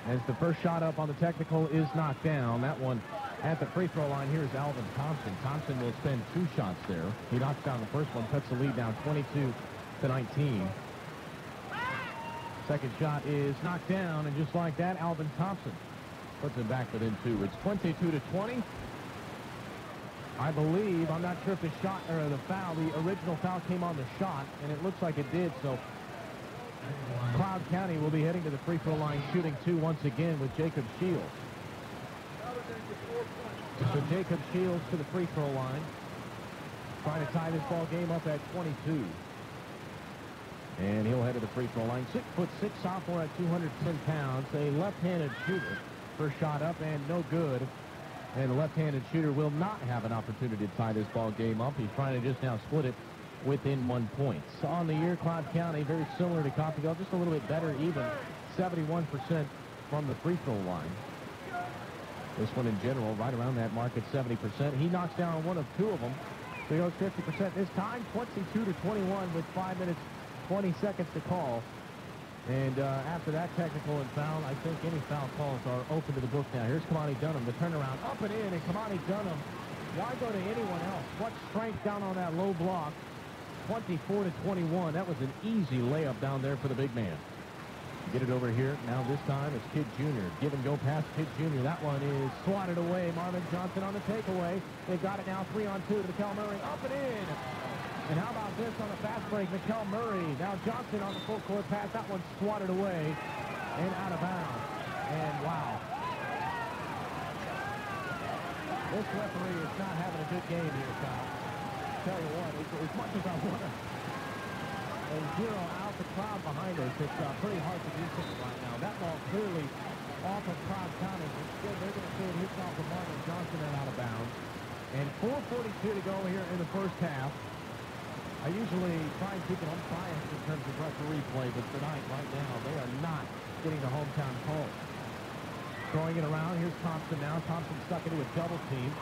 as the first shot up on the technical is knocked down. That one at the free throw line here is Alvin Thompson. Thompson will spend 2 shots there. He knocks down the first one, cuts the lead down 22-19. Second shot is knocked down, and just like that, Alvin Thompson puts it back within 2. It's 22-20. I believe, I'm not sure if the shot or the foul, the original foul came on the shot, and it looks like it did, so Cloud County will be heading to the free throw line, shooting 2 once again with Jacob Shields. So Jacob Shields to the free throw line, trying to tie this ball game up at 22. And he'll head to the free throw line. 6'6" sophomore at 210 pounds, a left-handed shooter. First shot up and no good. And the left-handed shooter will not have an opportunity to tie this ball game up. He's trying to just now split it within 1 point. So on the year, Cloud County, very similar to Coffeyville, just a little bit better even, 71% from the free throw line. This one in general, right around that mark at 70%. He knocks down 1 of 2 of them. So he goes 50% this time, 22-21 with 5 minutes, 20 seconds to call. And after that technical and foul, I think any foul calls are open to the book now. Here's Kamani Dunham, the turnaround, up and in, and Kamani Dunham, why go to anyone else? What strength down on that low block. 24-21. That was an easy layup down there for the big man. Get it over here. Now this time it's Kid Jr. Give and go past Kid Jr. That one is swatted away. Marvin Johnson on the takeaway. They've got it now 3-on-2 to Mikkel Murray. Up and in. And how about this on the fast break? Mikkel Murray. Now Johnson on the full court pass. That one swatted away and out of bounds. And wow. This referee is not having a good game here, Kyle. Tell you what, as much as I want to, and 0 out, the crowd behind us, it's pretty hard to do something right now. That ball clearly off of Cloud County. Instead, they're going to say it hits off of Marvin Johnson and out of bounds. And 4:42 to go here in the first half. I usually try and keep it unbiased in terms of referee play, but tonight, right now, they are not getting the hometown call. Throwing it around, here's Thompson now. Thompson stuck into a double team.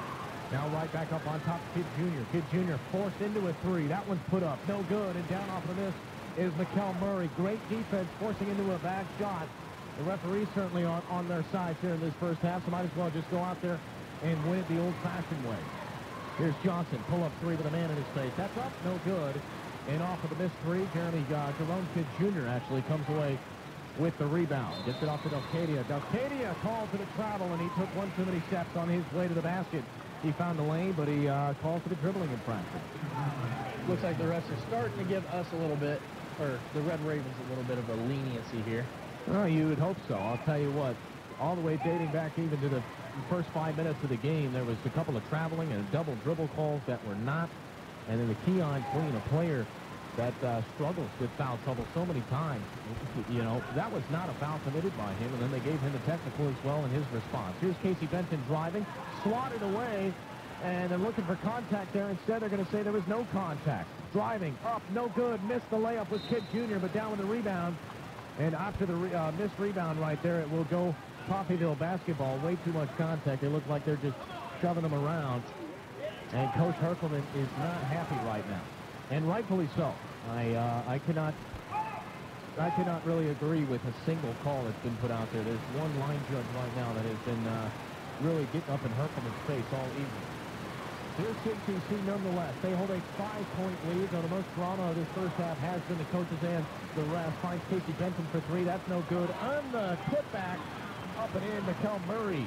Now right back up on top, Kid Jr. Kid Jr. forced into a 3. That one's put up. No good. And down off of this is Mikkel Murray. Great defense, forcing into a bad shot. The referee's certainly on their side here in this first half, so might as well just go out there and win it the old-fashioned way. Here's Johnson, pull-up three with a man in his face. That's up, no good. And off of the missed three, Jerome Kidd Jr. actually comes away with the rebound. Gets it off to Delcadia. Delcadia called for the travel, and he took one too many steps on his way to the basket. He found the lane, but he called for the dribbling infraction. Looks like the refs are starting to give us a little bit, or the Red Ravens a little bit of a leniency here. Well, you would hope so. I'll tell you what, all the way dating back even to the first 5 minutes of the game, there was a couple of traveling and double dribble calls that were not. And then the Keon Queen, a player that struggles with foul trouble so many times, you know, that was not a foul committed by him, and then they gave him the technical as well in his response. Here's Casey Benton driving, swatted away, and they're looking for contact there. Instead, they're going to say there was no contact. Driving, up, no good, missed the layup with Kidd Jr., but down with the rebound. And after the missed rebound right there, it will go Coffeyville basketball. Way too much contact. They look like they're just shoving them around. And Coach Herkelman is not happy right now. And rightfully so. I cannot really agree with a single call that's been put out there. There's one line judge right now that has been really getting up in Herkelman's face all evening. Here's CCC nonetheless. They hold a 5-point lead, though the most drama of this first half has been the coaches and the refs. Finds Casey Benton for three. That's no good. On the putback, up and in, Mikkel Murray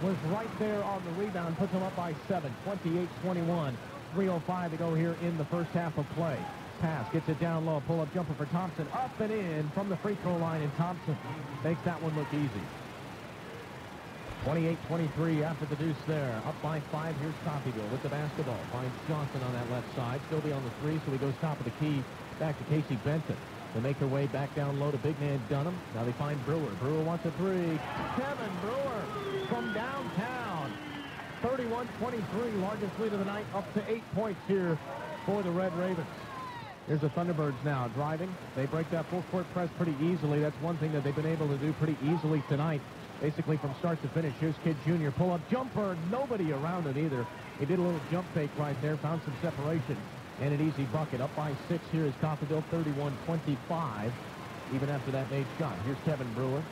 was right there on the rebound. Puts him up by 7, 28-21. 3:05 to go here in the first half of play. Pass, gets it down low. Pull-up jumper for Thompson. Up and in from the free throw line, and Thompson makes that one look easy. 28-23 after the deuce there. Up by 5, here's Coffeyville with the basketball. Finds Johnson on that left side. Still be on the three, so he goes top of the key. Back to Casey Benton. They make their way back down low to big man Dunham. Now they find Brewer. Brewer wants a three. Kevin Brewer from downtown. 31-23, largest lead of the night, up to 8 points here for the Red Ravens. Here's the Thunderbirds now driving. They break that full court press pretty easily. That's one thing that they've been able to do pretty easily tonight, basically from start to finish. Here's Kidd Jr. Pull-up jumper. Nobody around it either. He did a little jump fake right there, found some separation, and an easy bucket. Up by 6 here is Coffeyville, 31-25. Even after that made shot. Here's Kevin Brewer.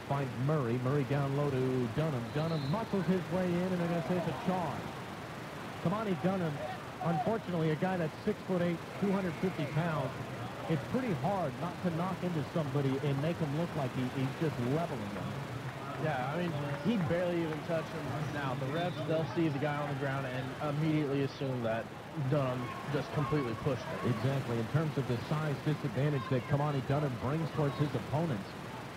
Finds Murray. Murray down low to Dunham. Dunham muscles his way in, and they're going to say it's a charge. Kamani Dunham, unfortunately, a guy that's 6'8", 250 pounds, it's pretty hard not to knock into somebody and make him look like he's just leveling them. Yeah, I mean, he barely even touched him. Now, the refs, they'll see the guy on the ground and immediately assume that Dunham just completely pushed him. Exactly. In terms of the size disadvantage that Kamani Dunham brings towards his opponents,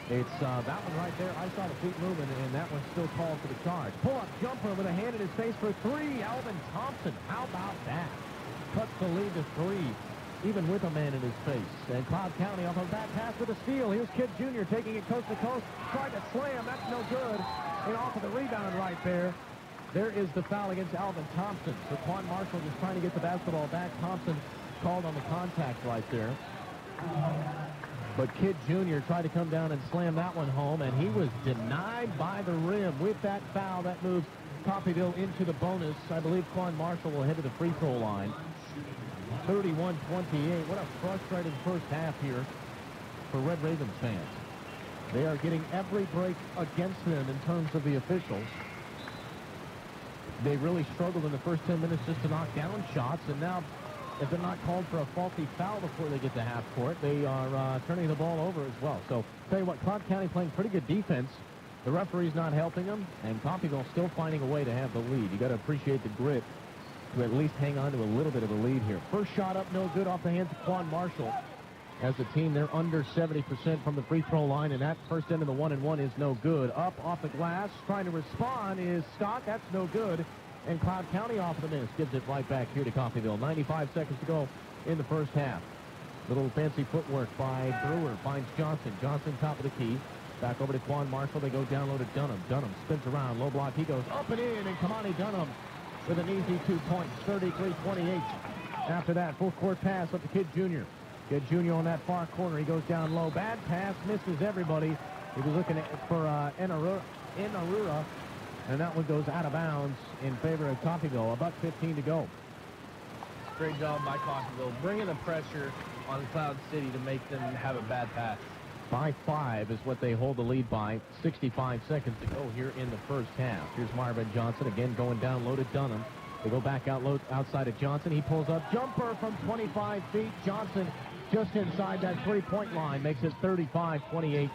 it's that one right there. I saw the feet moving, and that one's still called for the charge. Pull-up jumper with a hand in his face for three. Alvin Thompson. How about that? Cuts the lead to 3, even with a man in his face. And Cloud County off of that pass with a steal. Here's Kidd Jr. taking it coast to coast. Tried to slam. That's no good. And off of the rebound right there. There is the foul against Alvin Thompson. So Quan Marshall just trying to get the basketball back. Thompson called on the contact right there. But Kidd Jr. tried to come down and slam that one home, and he was denied by the rim. With that foul, that moves Coffeyville into the bonus. I believe Quan Marshall will head to the free throw line. 31-28. What a frustrating first half here for Red Ravens fans. They are getting every break against them in terms of the officials. They really struggled in the first 10 minutes just to knock down shots, and now if they're not called for a faulty foul before they get to half court, they are turning the ball over as well. So, tell you what, Cloud County playing pretty good defense. The referee's not helping them, and Coffeyville still finding a way to have the lead. You got to appreciate the grit to at least hang on to a little bit of a lead here. First shot up, no good, off the hands of Quan Marshall. As a team, they're under 70% from the free throw line, and that first end of the 1-and-1 is no good. Up off the glass, trying to respond is Scott. That's no good. And Cloud County off the miss gives it right back here to Coffeyville. 95 seconds to go in the first half. Little fancy footwork by Brewer. Finds Johnson. Johnson top of the key. Back over to Quan Marshall. They go down low to Dunham. Dunham spins around. Low block. He goes up and in. And Kamani Dunham with an easy 2 points. 33-28. After that, full court pass up to Kidd Jr. Kidd Jr. on that far corner. He goes down low. Bad pass. Misses everybody. He was looking for Inarura. And that one goes out of bounds in favor of Coffeyville. About 15 to go. Great job by Coffeyville, bringing the pressure on Cloud City to make them have a bad pass. By 5 is what they hold the lead by. 65 seconds to go here in the first half. Here's Marvin Johnson again going down low to Dunham. They go back outside of Johnson. He pulls up. Jumper from 25 feet. Johnson just inside that three-point line. Makes it 35-28.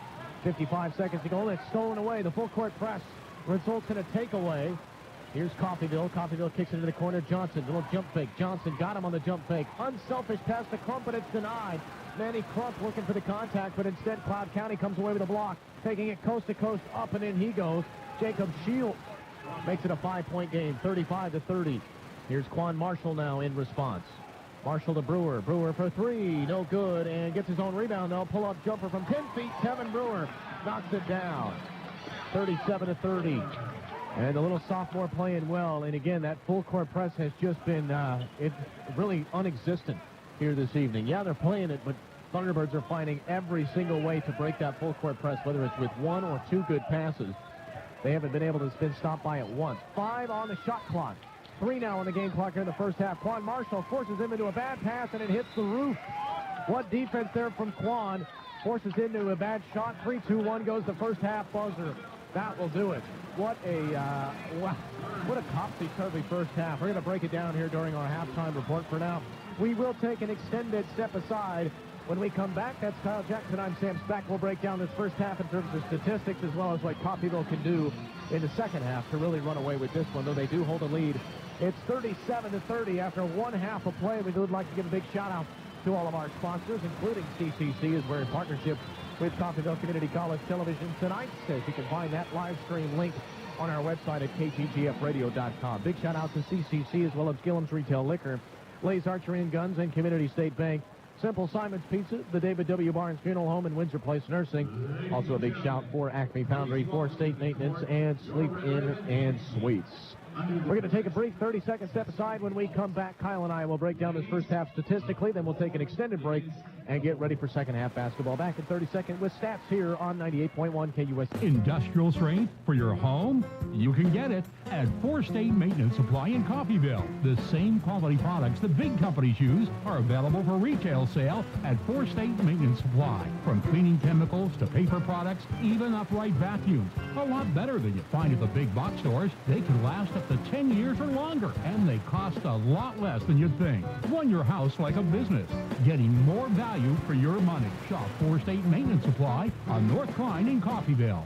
55 seconds to go. It's stolen away. The full court press results in a takeaway. Here's Coffeyville. Coffeyville kicks it into the corner. Johnson, little jump fake. Johnson got him on the jump fake. Unselfish pass to Crump, but it's denied. Manny Crump looking for the contact, but instead Cloud County comes away with a block. Taking it coast to coast, up and in he goes. Jacob Shields makes it a 5-point game, 35-30. Here's Quan Marshall now in response. Marshall to Brewer. Brewer for 3, no good, and gets his own rebound though. Pull-up jumper from 10 feet. Kevin Brewer knocks it down, 37-30. And the little sophomore playing well. And again, that full court press has just been it's really unexistent here this evening. Yeah, they're playing it, but Thunderbirds are finding every single way to break that full court press, whether it's with 1 or 2 good passes. They haven't been able to been stopped by it once. 5 on the shot clock. 3 now on the game clock here in the first half. Quan Marshall forces him into a bad pass, and it hits the roof. What defense there from Quan. Forces into a bad shot. 3-2-1 goes the first half buzzer. That will do it. What a topsy-turvy first half. We're going to break it down here during our halftime report. For now, we will take an extended step aside. When we come back, that's Kyle Jackson. I'm Sam Speck. We'll break down this first half in terms of statistics as well as what Coffeyville can do in the second half to really run away with this one, though they do hold a lead. It's 37-30 after 1 half of play. We would like to give a big shout-out to all of our sponsors, including CCC, as we're in partnership with Coffeyville Community College Television tonight. As you can find that live stream link on our website at kggfradio.com. Big shout-out to CCC as well as Gillum's Retail Liquor, Lay's Archery and Guns, and Community State Bank. Simple Simon's Pizza, the David W. Barnes Funeral Home, and Windsor Place Nursing. Also a big shout for Acme Foundry, for State Maintenance, and Sleep Inn and Suites. We're going to take a brief 30-second step aside. When we come back, Kyle and I will break down this first half statistically. Then we'll take an extended break and get ready for second half basketball. Back in 30 seconds with stats here on 98.1 KUS. Industrial strength for your home? You can get it at 4 State Maintenance Supply in Coffeyville. The same quality products the big companies use are available for retail sale at 4 State Maintenance Supply. From cleaning chemicals to paper products, even upright vacuums. A lot better than you find at the big box stores. They can last up to 10 years or longer, and they cost a lot less than you'd think. Run your house like a business, getting more value for your money. Shop 4 State Maintenance Supply on North Klein in Coffeyville.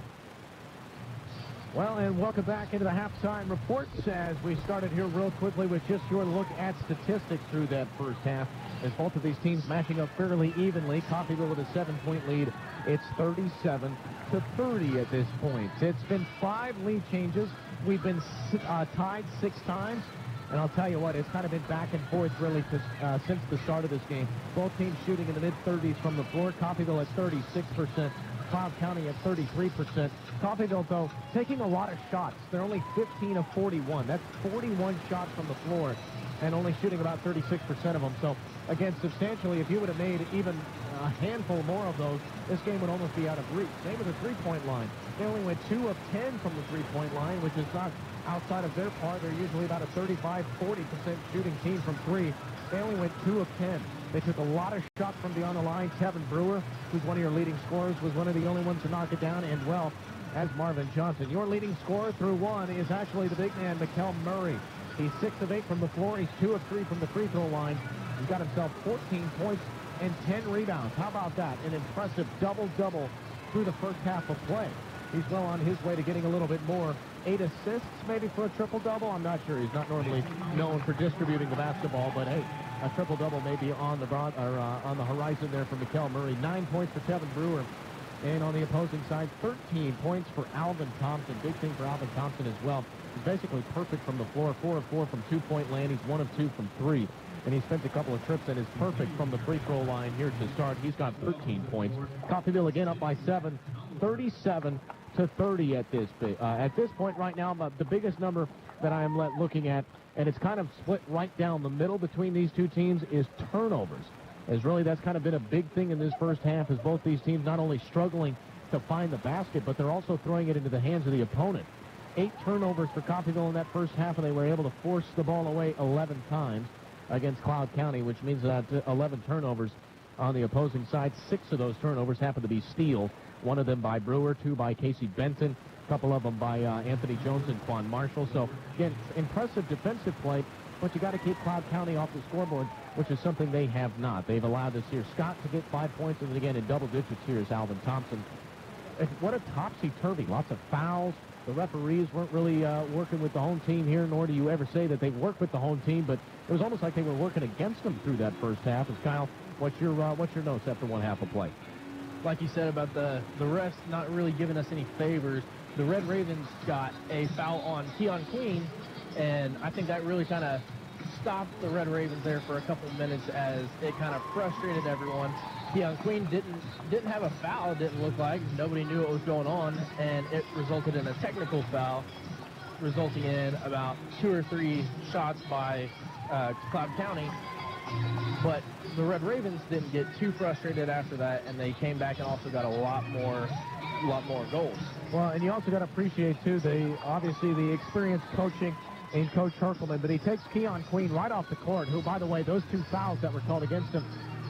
Well, and welcome back into the halftime reports as we started here real quickly with just your look at statistics through that first half. As both of these teams matching up fairly evenly. Coffeyville with a 7-point lead. It's 37-30 at this point. It's been 5 lead changes. We've been tied 6 times. And I'll tell you what, it's kind of been back and forth really since the start of this game. Both teams shooting in the mid-30s from the floor. Coffeyville at 36%. Cloud County at 33%. Coffeyville, though, taking a lot of shots. They're only 15 of 41. That's 41 shots from the floor and only shooting about 36% of them. So, again, substantially, if you would have made even a handful more of those, this game would almost be out of reach. Same with the three-point line. They only went 2 of 10 from the three-point line, which is not outside of their part. They're usually about a 35-40% shooting team from 3. They only went 2 of 10. They took a lot of shots from beyond the line. Kevin Brewer, who's one of your leading scorers, was one of the only ones to knock it down, and well, as Marvin Johnson. Your leading scorer through 1 is actually the big man, Mikkel Murray. He's 6 of 8 from the floor. He's 2 of 3 from the free throw line. He's got himself 14 points and 10 rebounds. How about that? An impressive double-double through the first half of play. He's well on his way to getting a little bit more. 8 assists maybe for a triple-double. I'm not sure. He's not normally known for distributing the basketball, but hey, a triple-double may be on the horizon there for Mikkel Murray. 9 points for Kevin Brewer. And on the opposing side, 13 points for Alvin Thompson. Big thing for Alvin Thompson as well. He's basically perfect from the floor. 4 of 4 from 2-point land. He's 1 of 2 from 3. And he spent a couple of trips and is perfect from the free throw line here to start. He's got 13 points. Coffeyville again up by 7, 37-30 at this point right now. The biggest number that I am looking at, and it's kind of split right down the middle between these two teams, is turnovers. As really that's kind of been a big thing in this first half, as both these teams not only struggling to find the basket, but they're also throwing it into the hands of the opponent. 8 turnovers for Coffeyville in that first half, and they were able to force the ball away 11 times against Cloud County, which means that 11 turnovers on the opposing side. 6 of those turnovers happen to be steals. 1 of them by Brewer, 2 by Casey Benton, a couple of them by Anthony Jones and Quan Marshall. So, again, impressive defensive play, but you got to keep Cloud County off the scoreboard, which is something they have not. They've allowed this here Scott to get 5 points, and then again in double digits here is Alvin Thompson. What a topsy-turvy. Lots of fouls. The referees weren't really working with the home team here, nor do you ever say that they worked with the home team, but it was almost like they were working against them through that first half. And Kyle, what's your notes after one half of play? Like you said about the refs not really giving us any favors, the Red Ravens got a foul on Keon Queen, and I think that really kind of stopped the Red Ravens there for a couple of minutes as it kind of frustrated everyone. Keon Queen didn't have a foul, it didn't look like. Nobody knew what was going on, and it resulted in a technical foul, resulting in about 2 or 3 shots by Cloud County. But the Red Ravens didn't get too frustrated after that, and they came back and also got a lot more goals. Well, and you also got to appreciate, too, obviously the experienced coaching in Coach Herkelman, but he takes Keon Queen right off the court, who, by the way, those 2 fouls that were called against him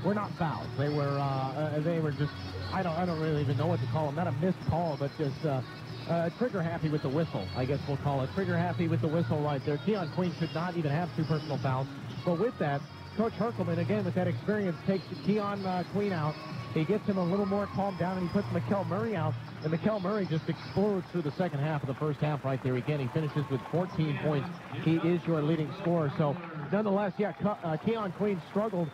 were not fouls. They were just, I don't really even know what to call them. Not a missed call, but just trigger happy with the whistle, I guess we'll call it. Trigger happy with the whistle right there. Keon Queen should not even have 2 personal fouls. But with that, Coach Herkelman, again, with that experience, takes Keon Queen out. He gets him a little more calmed down, and he puts Mikkel Murray out. And Mikkel Murray just explodes through the second half of the first half right there again. He finishes with 14 points. He is your leading scorer. So, nonetheless, yeah, Keon Queen struggled,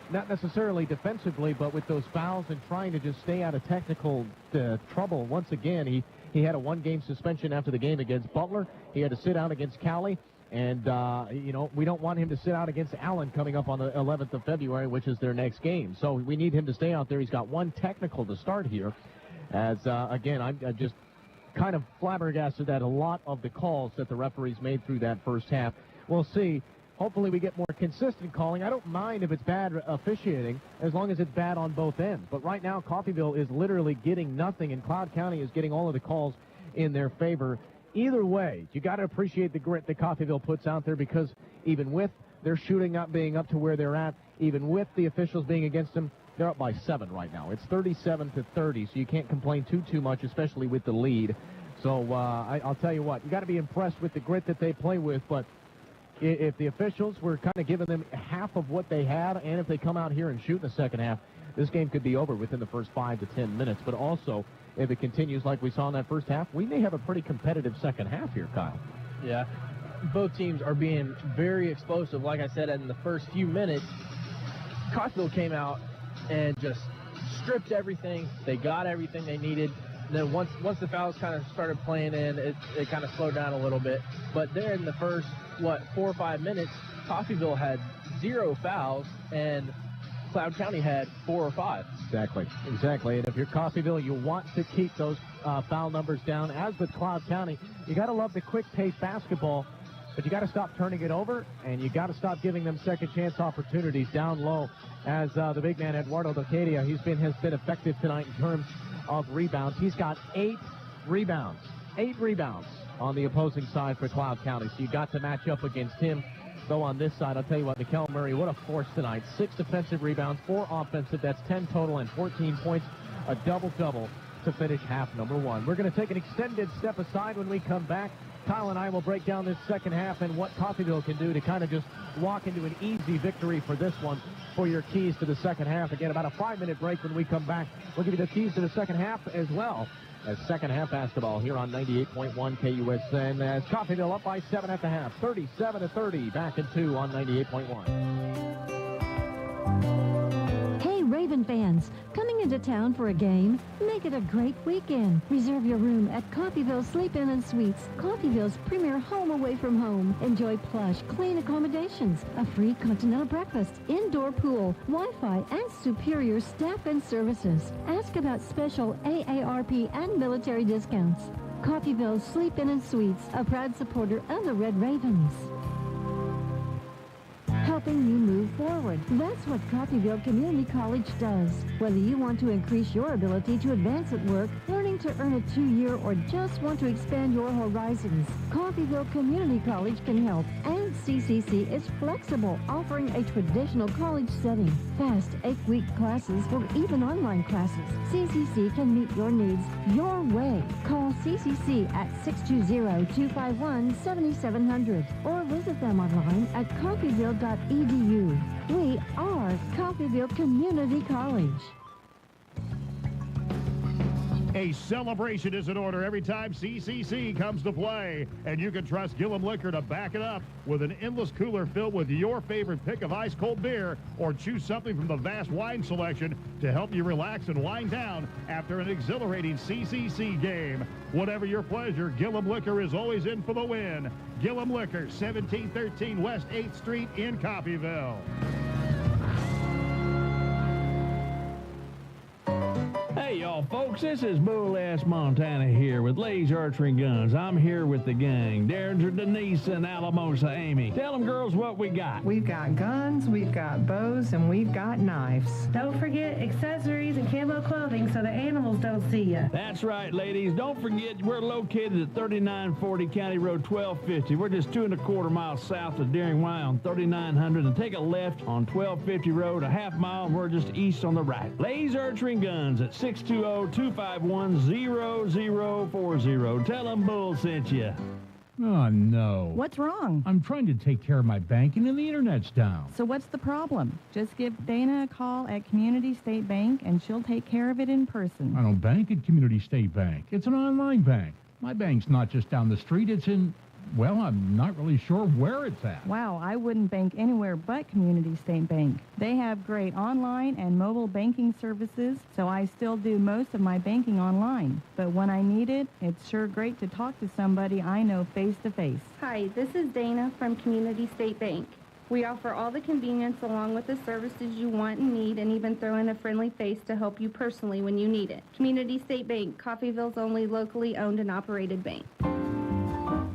not necessarily defensively, but with those fouls and trying to just stay out of technical trouble. Once again, he had a 1-game suspension after the game against Butler. He had to sit out against Cali. And, we don't want him to sit out against Allen coming up on the 11th of February, which is their next game. So we need him to stay out there. He's got 1 technical to start here. As, again, I'm just kind of flabbergasted at a lot of the calls that the referees made through that first half. We'll see. Hopefully we get more consistent calling. I don't mind if it's bad officiating as long as it's bad on both ends. But right now, Coffeyville is literally getting nothing, and Cloud County is getting all of the calls in their favor. Either way, you got to appreciate the grit that Coffeyville puts out there, because even with their shooting not being up to where they're at, even with the officials being against them, they're up by 7 right now. It's 37-30, so you can't complain too much, especially with the lead. So I'll tell you what, you got to be impressed with the grit that they play with, but if the officials were kind of giving them half of what they had, and if they come out here and shoot in the second half, this game could be over within the first 5 to 10 minutes. But also, if it continues like we saw in that first half, we may have a pretty competitive second half here, Kyle. Yeah, both teams are being very explosive. Like I said, in the first few minutes, Coffeyville came out and just stripped everything. They got everything they needed. Then once the fouls kind of started playing in, it kind of slowed down a little bit. But there in the first, 4 or 5 minutes, Coffeyville had 0 fouls, and Cloud County had 4 or 5. Exactly. And if you're Coffeyville, you want to keep those foul numbers down. As with Cloud County, you got to love the quick-pace basketball, but you got to stop turning it over, and you got to stop giving them second-chance opportunities down low. As the big man Eduardo Docadia, has been effective tonight in terms of rebounds. He's got 8 rebounds. 8 rebounds on the opposing side for Cloud County. So you got to match up against him. Though on this side, I'll tell you what, Mikkel Murray, what a force tonight. 6 defensive rebounds, 4 offensive. That's 10 total and 14 points. A double-double to finish half number 1. We're going to take an extended step aside when we come back. Kyle and I will break down this second half and what Coffeyville can do to kind of just walk into an easy victory for this one for your keys to the second half. Again, about a 5-minute break when we come back. We'll give you the keys to the second half as well as second half basketball here on 98.1 KUSN as Coffeyville up by 7 at the half, 37-30, back in 2 on 98.1. Hey, Raven fans, coming into town for a game? Make it a great weekend. Reserve your room at Coffeyville Sleep-In and Suites, Coffeyville's premier home away from home. Enjoy plush, clean accommodations, a free continental breakfast, indoor pool, Wi-Fi, and superior staff and services. Ask about special AARP and military discounts. Coffeyville Sleep-In and Suites, a proud supporter of the Red Ravens. Helping you move forward. That's what Coffeyville Community College does. Whether you want to increase your ability to advance at work, learning Looking to earn a 2-year or just want to expand your horizons? Coffeyville Community College can help. And CCC is flexible, offering a traditional college setting. Fast 8-week classes or even online classes. CCC can meet your needs your way. Call CCC at 620-251-7700 or visit them online at coffeyville.edu. We are Coffeyville Community College. A celebration is in order every time CCC comes to play, and you can trust Gillum Liquor to back it up with an endless cooler filled with your favorite pick of ice-cold beer, or choose something from the vast wine selection to help you relax and wind down after an exhilarating CCC game. Whatever your pleasure, Gillum Liquor is always in for the win. Gillum Liquor, 1713 West 8th Street in Coffeyville. Hey, y'all, folks, this is Bull-Ass Montana here with Lay's Archery Guns. I'm here with the gang, Derringer, Denise, and Alamosa Amy. Tell them, girls, what we got. We've got guns, we've got bows, and we've got knives. Don't forget accessories and camo clothing so the animals don't see you. That's right, ladies. Don't forget, we're located at 3940 County Road 1250. We're just 2¼ miles south of Deering Y on 3900, and take a left on 1250 Road, a half mile, and we're just east on the right. Lay's Archery Guns at 620-251-0040. Tell them Bull sent you. Oh, no. What's wrong? I'm trying to take care of my banking and the internet's down. So what's the problem? Just give Dana a call at Community State Bank and she'll take care of it in person. I don't bank at Community State Bank. It's an online bank. My bank's not just down the street. It's in, well, I'm not really sure where it's at. Wow, I wouldn't bank anywhere but Community State Bank. They have great online and mobile banking services, so I still do most of my banking online. But when I need it, it's sure great to talk to somebody I know face to face. Hi, this is Dana from Community State Bank. We offer all the convenience along with the services you want and need, and even throw in a friendly face to help you personally when you need it. Community State Bank, Coffeyville's only locally owned and operated bank.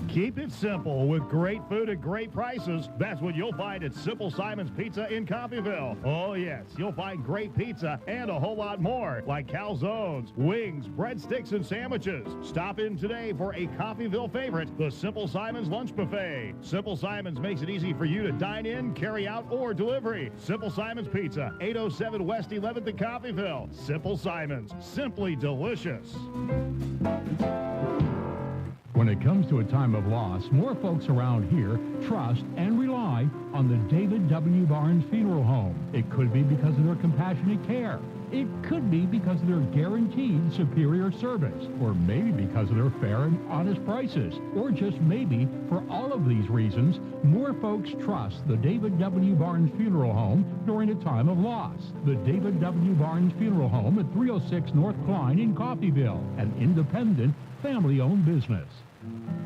Keep it simple with great food at great prices. That's what you'll find at Simple Simon's Pizza in Coffeyville. Oh, yes, you'll find great pizza and a whole lot more, like calzones, wings, breadsticks, and sandwiches. Stop in today for a Coffeyville favorite, the Simple Simon's Lunch Buffet. Simple Simon's makes it easy for you to dine in, carry out, or delivery. Simple Simon's Pizza, 807 West 11th in Coffeyville. Simple Simon's, simply delicious. When it comes to a time of loss, more folks around here trust and rely on the David W. Barnes Funeral Home. It could be because of their compassionate care. It could be because of their guaranteed superior service, or maybe because of their fair and honest prices, or just maybe for all of these reasons, more folks trust the David W. Barnes Funeral Home during a time of loss. The David W. Barnes Funeral Home at 306 North Klein in Coffeyville, an independent, family-owned business.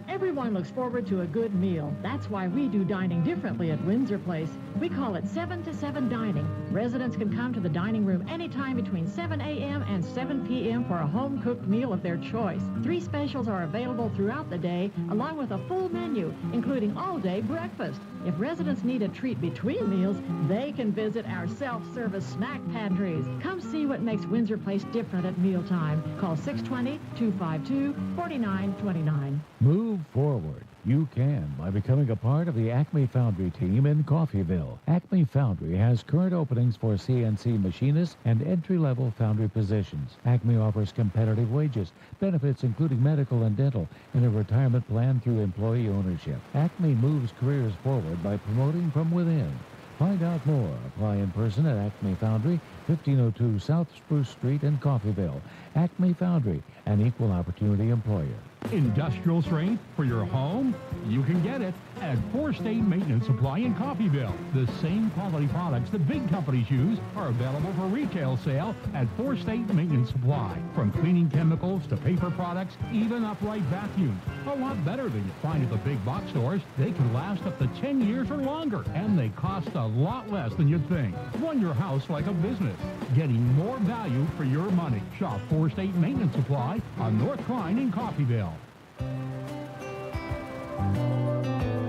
Everyone looks forward to a good meal. That's why we do dining differently at Windsor Place. We call it 7 to 7 dining. Residents can come to the dining room anytime between 7 a.m. and 7 p.m. for a home-cooked meal of their choice. 3 specials are available throughout the day, along with a full menu, including all-day breakfast. If residents need a treat between meals, they can visit our self-service snack pantries. Come see what makes Windsor Place different at mealtime. Call 620-252-4929. Move forward. You can by becoming a part of the Acme Foundry team in Coffeyville. Acme Foundry has current openings for CNC machinists and entry-level foundry positions. Acme offers competitive wages, benefits including medical and dental, and a retirement plan through employee ownership. Acme moves careers forward by promoting from within. Find out more. Apply in person at Acme Foundry, 1502 South Spruce Street in Coffeyville. Acme Foundry, an equal opportunity employer. Industrial strength for your home? You can get it at 4 State Maintenance Supply in Coffeyville. The same quality products that big companies use are available for retail sale at 4 State Maintenance Supply. From cleaning chemicals to paper products, even upright vacuums. A lot better than you find at the big box stores. They can last up to 10 years or longer, and they cost a lot less than you'd think. Run your house like a business, getting more value for your money. Shop 4 State Maintenance Supply on North Klein in Coffeyville.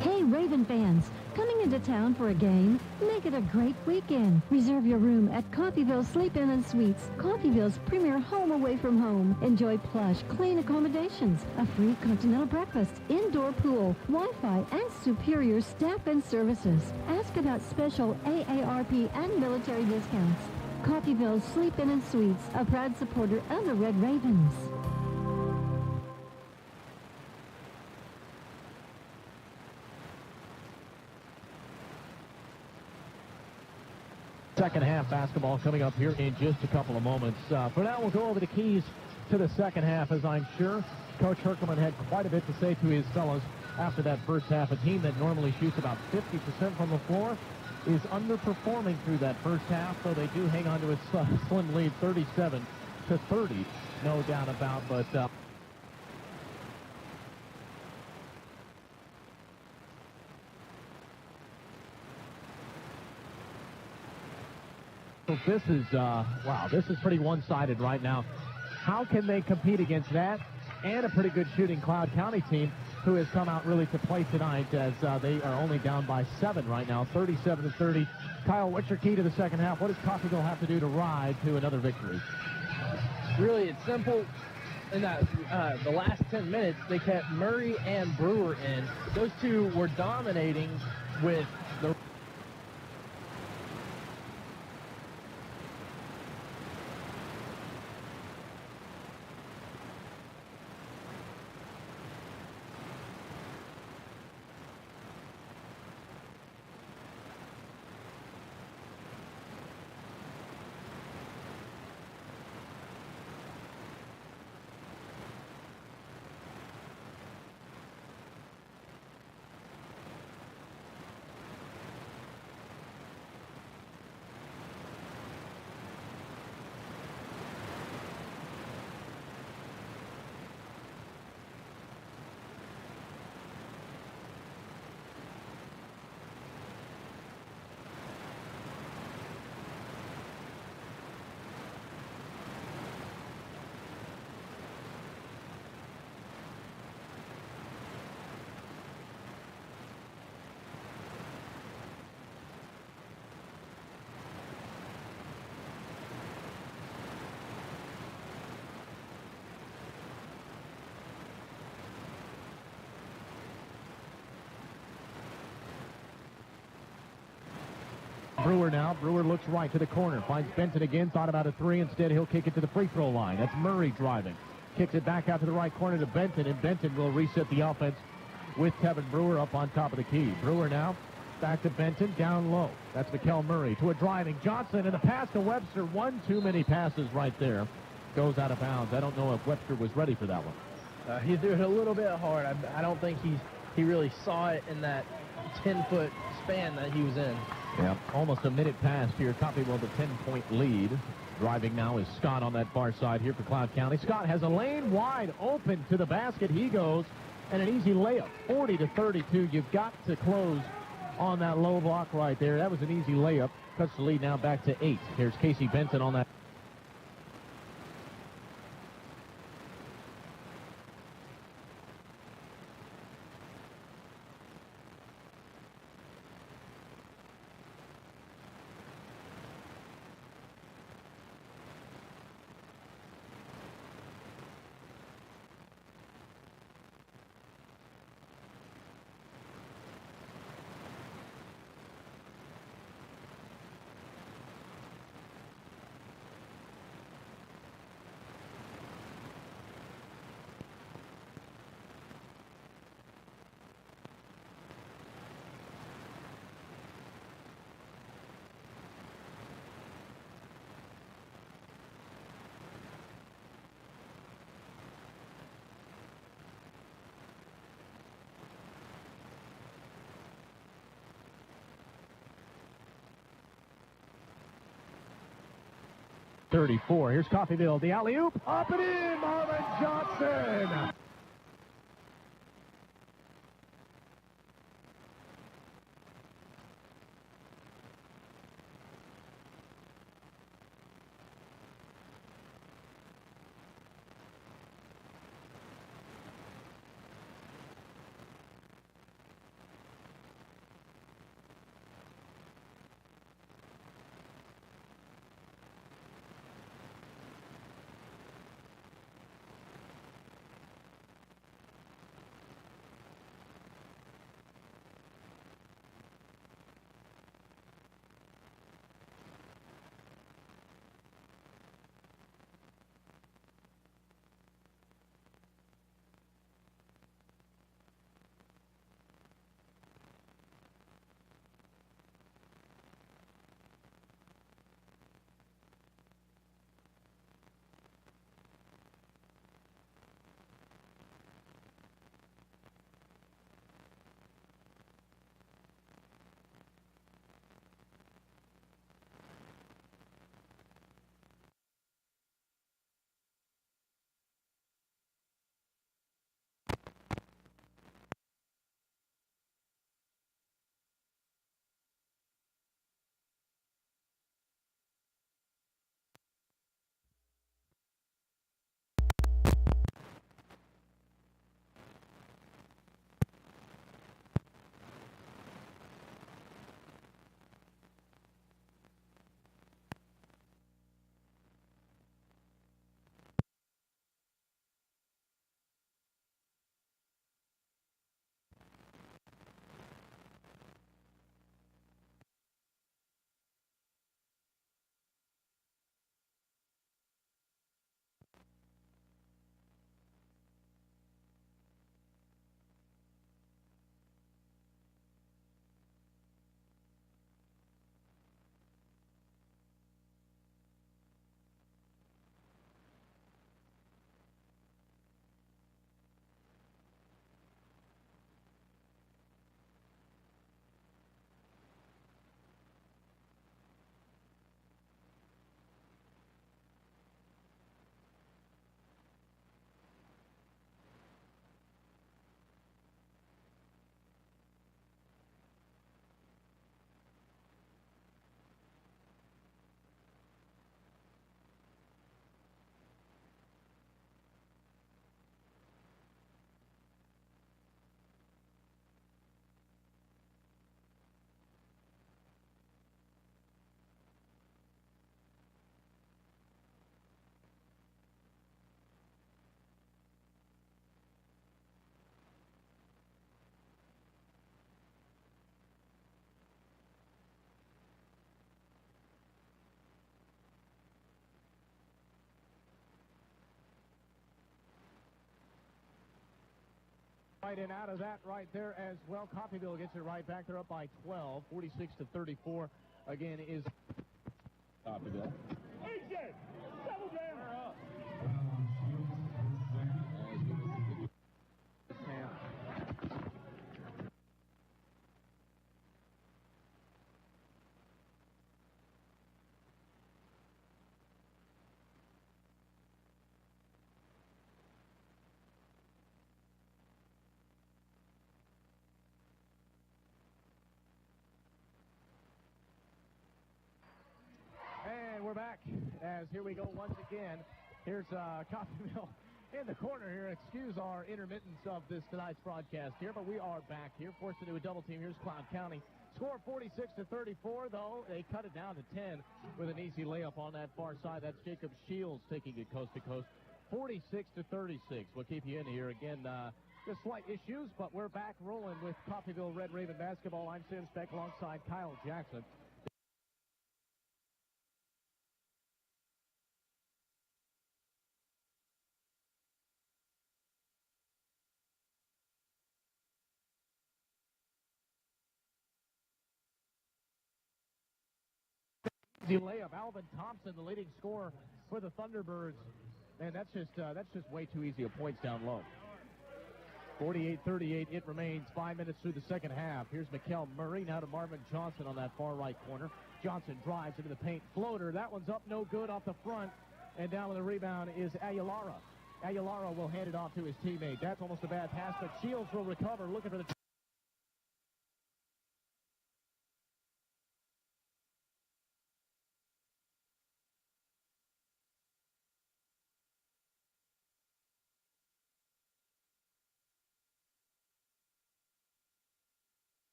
Hey, Raven fans, Coming into town for a game? Make it a great weekend. Reserve your room at Coffeyville Sleep-In and Suites, Coffeyville's premier home away from home. Enjoy plush, clean accommodations, a free continental breakfast, indoor pool, Wi-Fi, and superior staff and services. Ask about special AARP and military discounts. Coffeyville Sleep-In and Suites, a proud supporter of the Red Ravens. Second half basketball coming up here in just a couple of moments. For now, we'll go over the keys to the second half, as I'm sure Coach Herkelman had quite a bit to say to his fellows after that first half. A team that normally shoots about 50% from the floor is underperforming through that first half, so they do hang on to a slim lead, 37-30, no doubt about, but this is, wow, this is pretty one-sided right now. How can they compete against that and a pretty good shooting Cloud County team who has come out really to play tonight, as they are only down by 7 right now, 37-30. Kyle, what's your key to the second half? What does Coffeyville have to do to ride to another victory? Really, it's simple. In that the last 10 minutes, they kept Murray and Brewer in. Those two were dominating with the Brewer now. Brewer looks right to the corner. Finds Benton again. Thought about a three. Instead, he'll kick it to the free throw line. That's Murray driving. Kicks it back out to the right corner to Benton, and Benton will reset the offense with Kevin Brewer up on top of the key. Brewer now back to Benton, down low. That's Mikkel Murray to a driving Johnson, and the pass to Webster. One too many passes right there. Goes out of bounds. I don't know if Webster was ready for that one. He threw it a little bit hard. I don't think he really saw it in that 10-foot span that he was in. Yeah, almost a minute past here. Coffeyville with a 10-point lead. Driving now is Scott on that far side here for Cloud County. Scott has a lane wide open to the basket. He goes, and an easy layup, 40-32. You've got to close on that low block right there. That was an easy layup. Cuts the lead now back to 8. Here's Casey Benson on that. .34. Here's Coffeyville. The alley-oop. Up and in. Marvin Johnson. Right and out of that right there as well. Coffeyville gets it right back. They're up by 12, 46-34. Again is Coffeyville. AJ, settle down. And we're back as here we go once again. Here's Coffeyville in the corner here. Excuse our intermittence of this tonight's broadcast here, but we are back here, forced into a double team. Here's Cloud County. Score 46-34, though. They cut it down to 10 with an easy layup on that far side. That's Jacob Shields taking it coast to coast. 46-36. We'll keep you in here again. Just slight issues, but we're back rolling with Coffeyville Red Raven basketball. I'm Sam Speck alongside Kyle Jackson. Easy layup. Alvin Thompson, the leading scorer for the Thunderbirds. Man, that's just way too easy of points down low. 48-38, it remains 5 minutes through the second half. Here's Mikkel Murray, now to Marvin Johnson on that far right corner. Johnson drives into the paint. Floater, that one's up no good off the front. And down with the rebound is Aguilara. Aguilara will hand it off to his teammate. That's almost a bad pass, but Shields will recover, looking for the...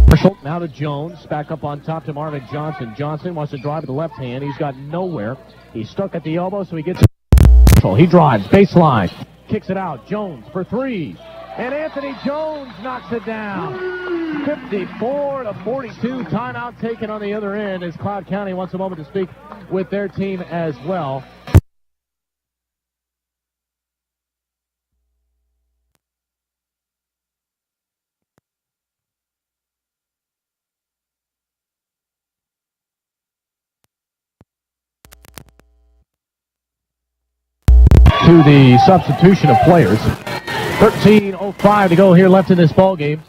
Marshall, now to Jones, back up on top to Marvin Johnson. Johnson wants to drive with the left hand. He's got nowhere. He's stuck at the elbow, so he gets it. He drives, baseline, kicks it out. Jones for three. And Anthony Jones knocks it down. 54-42, timeout taken on the other end as Cloud County wants a moment to speak with their team as well. To the substitution of players. 13:05 to go here left in this ball game.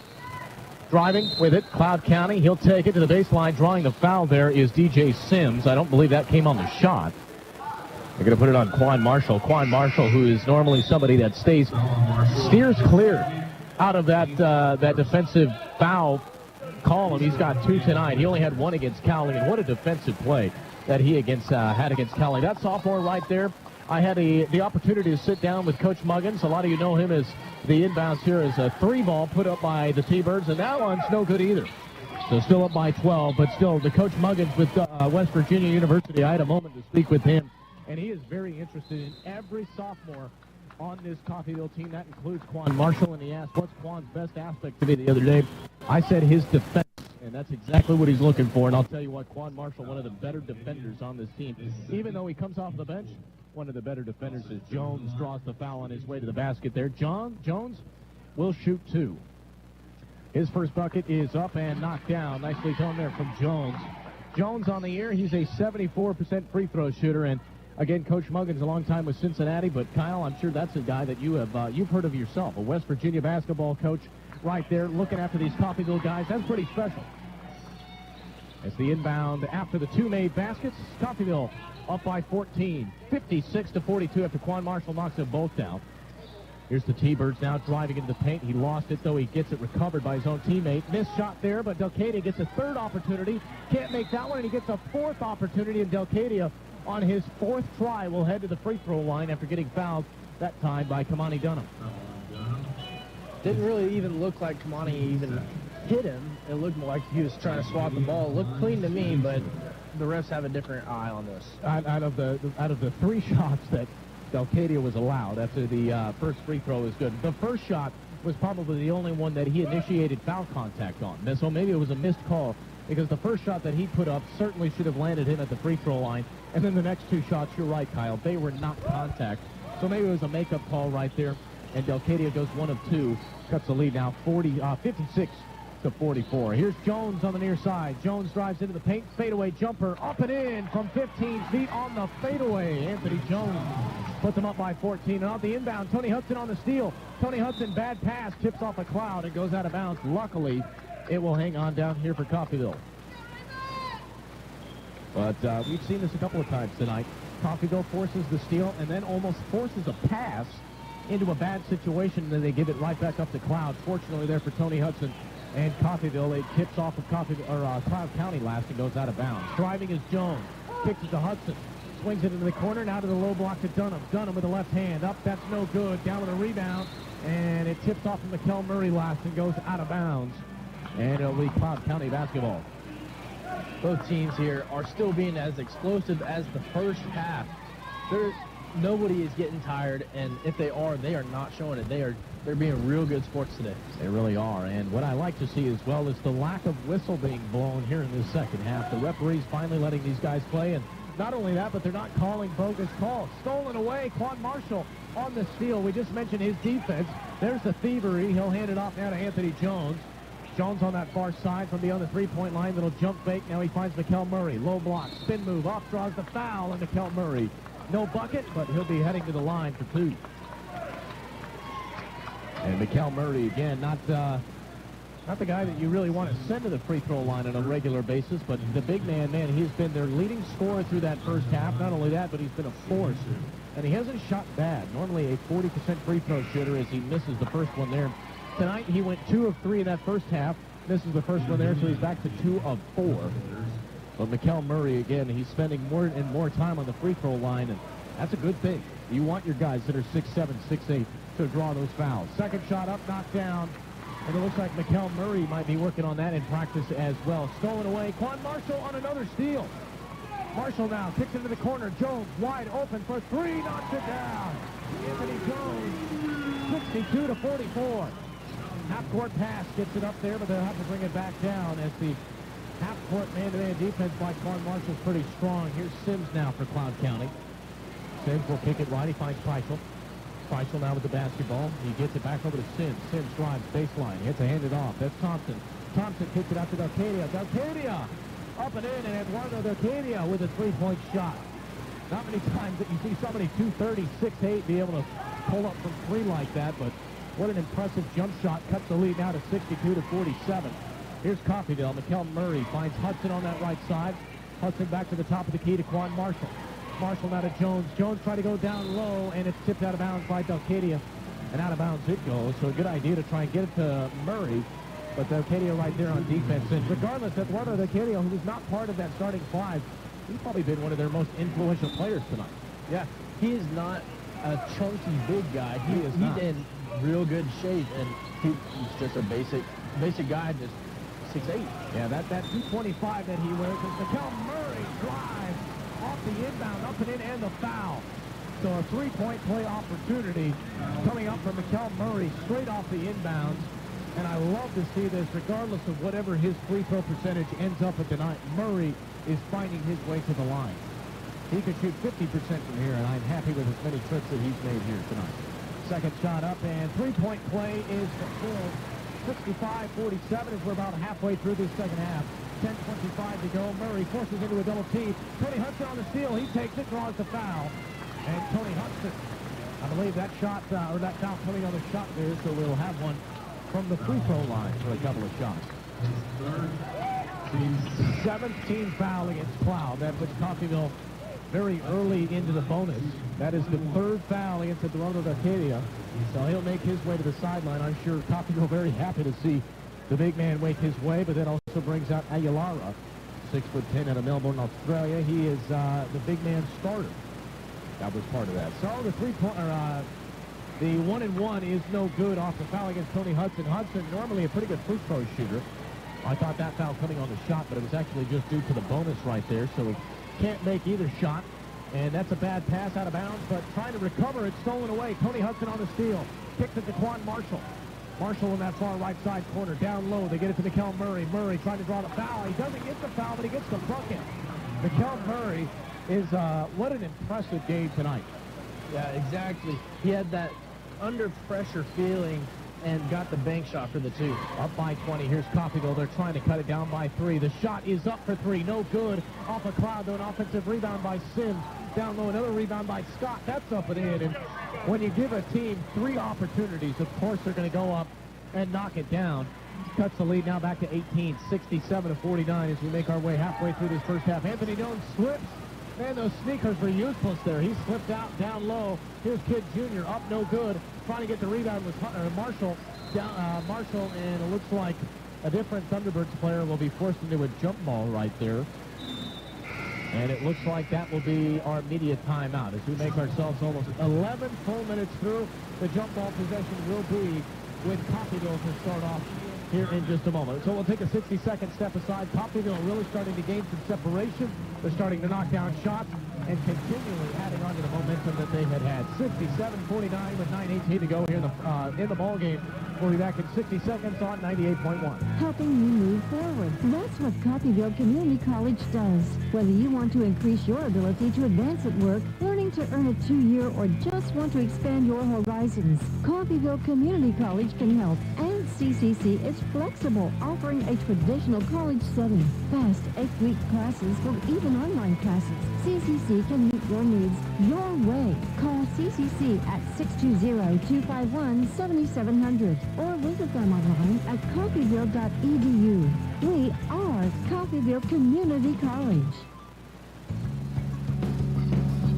Driving with it, Cloud County. He'll take it to the baseline. Drawing the foul there is DJ Sims. I don't believe that came on the shot. They're going to put it on Quan Marshall. Quan Marshall, who is normally somebody that steers clear out of that defensive foul column. He's got 2 tonight. He only had 1 against Cowling, and what a defensive play that he had against Cowling. That sophomore right there, I had the opportunity to sit down with Coach Muggins. A lot of you know him as the inbounds here as a 3-ball put up by the T-Birds, and that one's no good either. So still up by 12, but still the Coach Muggins with West Virginia University. I had a moment to speak with him, and he is very interested in every sophomore on this Coffeyville team. That includes Quan Marshall, and he asked, what's Quan's best aspect to me the other day? I said his defense, and that's exactly what he's looking for. And I'll tell you what, Quan Marshall, one of the better defenders on this team. Even though he comes off the bench, one of the better defenders is Jones. Draws the foul on his way to the basket there. Jones will shoot 2. His first bucket is up and knocked down. Nicely done there from Jones. Jones on the year, he's a 74% free throw shooter. And again, Coach Muggins, a long time with Cincinnati, but Kyle, I'm sure that's a guy that you've heard of yourself. A West Virginia basketball coach right there looking after these Coffeyville guys. That's pretty special. As the inbound after the 2 made baskets, Coffeyville up by 14, 56-42 after Quan Marshall knocks them both down. Here's the T-Birds now driving into the paint. He lost it, though. He gets it recovered by his own teammate. Missed shot there, but Delcadia gets a 3rd opportunity. Can't make that one, and he gets a 4th opportunity, and Delcadia on his 4th try will head to the free throw line after getting fouled that time by Kamani Dunham. Didn't really even look like Kamani even hit him. It looked more like he was trying to swat the ball. It looked clean to me, but the refs have a different eye on this. Out of the 3 shots that Delcadia was allowed after the first free throw is good. The first shot was probably the only one that he initiated foul contact on. So maybe it was a missed call, because the first shot that he put up certainly should have landed him at the free throw line. And then the next 2 shots, you're right, Kyle, they were not contact. So maybe it was a makeup call right there. And Delcadia goes 1 of 2, cuts the lead now 56-44. Here's Jones on the near side. Jones drives into the paint, fadeaway jumper, up and in from 15 feet on the fadeaway. Anthony Jones puts them up by 14. And on the inbound, Tony Hudson on the steal. Tony Hudson, bad pass, tips off a cloud and goes out of bounds. Luckily, it will hang on down here for Coffeyville. But we've seen this a couple of times tonight. Coffeyville forces the steal and then almost forces a pass into a bad situation, and then they give it right back up to Cloud. Fortunately there for Tony Hudson and Coffeyville. It tips off of Cloud County last and goes out of bounds. Driving is Jones. Kicks it to Hudson. Swings it into the corner, now to the low block to Dunham. Dunham with the left hand. Up, that's no good. Down with a rebound, and it tips off of Mikkel Murray last and goes out of bounds. And it'll be Cloud County basketball. Both teams here are still being as explosive as the first half. Nobody is getting tired, and if they are not showing it. They're being real good sports today. They really are. And what I like to see as well is the lack of whistle being blown here in this second half. The referees finally letting these guys play, and not only that, but they're not calling bogus calls. Stolen away, Quan Marshall on the steal. We just mentioned his defense. There's the thievery. He'll hand it off now to Anthony Jones. Jones on that far side from beyond the three-point line. Little jump fake. Now he finds Mikkel Murray. Low block, spin move, off draws the foul, and Mikkel Murray. No bucket, but he'll be heading to the line for 2. And Mikkel Murray, again, not the guy that you really want to send to the free throw line on a regular basis, but the big man, he's been their leading scorer through that first half. Not only that, but he's been a force. And he hasn't shot bad. Normally a 40% free throw shooter as he misses the first one there. Tonight he went 2 of 3 in that first half. Misses the first one there, so he's back to 2 of 4. But Mikkel Murray, again, he's spending more and more time on the free throw line, and that's a good thing. You want your guys that are 6'7", 6'8", to draw those fouls. Second shot up, knocked down, and it looks like Mikkel Murray might be working on that in practice as well. Stolen away. Quan Marshall on another steal. Marshall now kicks into the corner. Jones wide open for 3, knocks it down. Anthony Jones, 62-44. Half-court pass, gets it up there, but they'll have to bring it back down as the half-court man-to-man defense by Quan Marshall is pretty strong. Here's Sims now for Cloud County. Sims will kick it right. He finds Feischl. Feischl now with the basketball. He gets it back over to Sims. Sims drives baseline. He hits a handed off. That's Thompson. Thompson kicks it out to Delcadia. Delcadia up and in, and Eduardo Delcadia with a three-point shot. Not many times that you see somebody 230, 6'8", be able to pull up from 3 like that, but what an impressive jump shot. Cuts the lead now to 62-47. Here's Coffeyville. Mikkel Murray finds Hudson on that right side. Hudson back to the top of the key to Quan Marshall. Marshall now to Jones. Jones trying to go down low, and it's tipped out of bounds by Delcadia. And out of bounds it goes, so a good idea to try and get it to Murray. But Delcadia right there on defense. And regardless, Eduardo Delcadia, who was not part of that starting five, he's probably been one of their most influential players tonight. Yeah, he is not a chunky big guy. He's in real good shape, and he's just a basic guy, just 6'8". Yeah, that 225 that he wears is Mikel Murray drives off the inbound, up and in, and the foul. So a three-point play opportunity coming up from Mikel Murray straight off the inbounds. And I love to see this, regardless of whatever his free throw percentage ends up at tonight. Murray is finding his way to the line. He could shoot 50% from here, and I'm happy with as many trips that he's made here tonight. Second shot up, and three-point play is fulfilled. 65-47 as we're about halfway through this second half. 10:25 to go. Murray forces into a double team. Tony Hudson on the steal. He takes it, draws the foul. And Tony Hudson, I believe that shot, or that foul coming on the shot there, so we'll have one from the free throw line for a couple of shots. 17th foul against Cloud. That puts Coffeyville very early into the bonus. That is the third foul against Eduardo Delcadia. So he'll make his way to the sideline. I'm sure Coffeyville very happy to see the big man make his way, but that also brings out Aguilara, 6'10" out of Melbourne, Australia. He is the big man starter. That was part of that. So the the 1-and-1 is no good off the foul against Tony Hudson. Hudson, normally a pretty good free throw shooter. I thought that foul coming on the shot, but it was actually just due to the bonus right there, so he can't make either shot. And that's a bad pass out of bounds, but trying to recover it, stolen away. Tony Hudson on the steal. Kicks it to Quan Marshall. Marshall in that far right side corner, down low. They get it to Mikel Murray. Murray trying to draw the foul. He doesn't get the foul, but he gets the bucket. Mikel Murray is, what an impressive game tonight. Yeah, exactly. He had that under pressure feeling and got the bank shot for the two. Up by 20. Here's Coffeyville. They're trying to cut it down by 3. The shot is up for 3. No good. Off a Cloud, though, an offensive rebound by Sims. Down low, another rebound by Scott. That's up and in. And when you give a team 3 opportunities, of course they're going to go up and knock it down. Cuts the lead now back to 18, 67-49 as we make our way halfway through this first half. Anthony Jones slips. Man, those sneakers were useless there. He slipped out down low. Here's Kidd Jr. up, no good. Trying to get the rebound with Marshall. Marshall, and it looks like a different Thunderbirds player will be forced into a jump ball right there. And it looks like that will be our immediate timeout as we make ourselves almost 11 full minutes through. The jump ball possession will be with Coffeyville to start off here in just a moment. So we'll take a 60-second step aside. Coffeyville really starting to gain some separation. They're starting to knock down shots and continually adding on to the momentum that they had. 67-49 with 9:18 to go here in the ball game. We'll be back in 60 seconds on 98.1. Helping you move forward. That's what Coffeyville Community College does. Whether you want to increase your ability to advance at work, learning to earn a 2-year, or just want to expand your horizons, Coffeyville Community College can help. And CCC is flexible, offering a traditional college setting. Fast 8-week classes or even online classes. CCC can meet your needs your way. Call CCC at 620-251-7700 or visit them online at coffeyville.edu. We are Coffeyville Community College.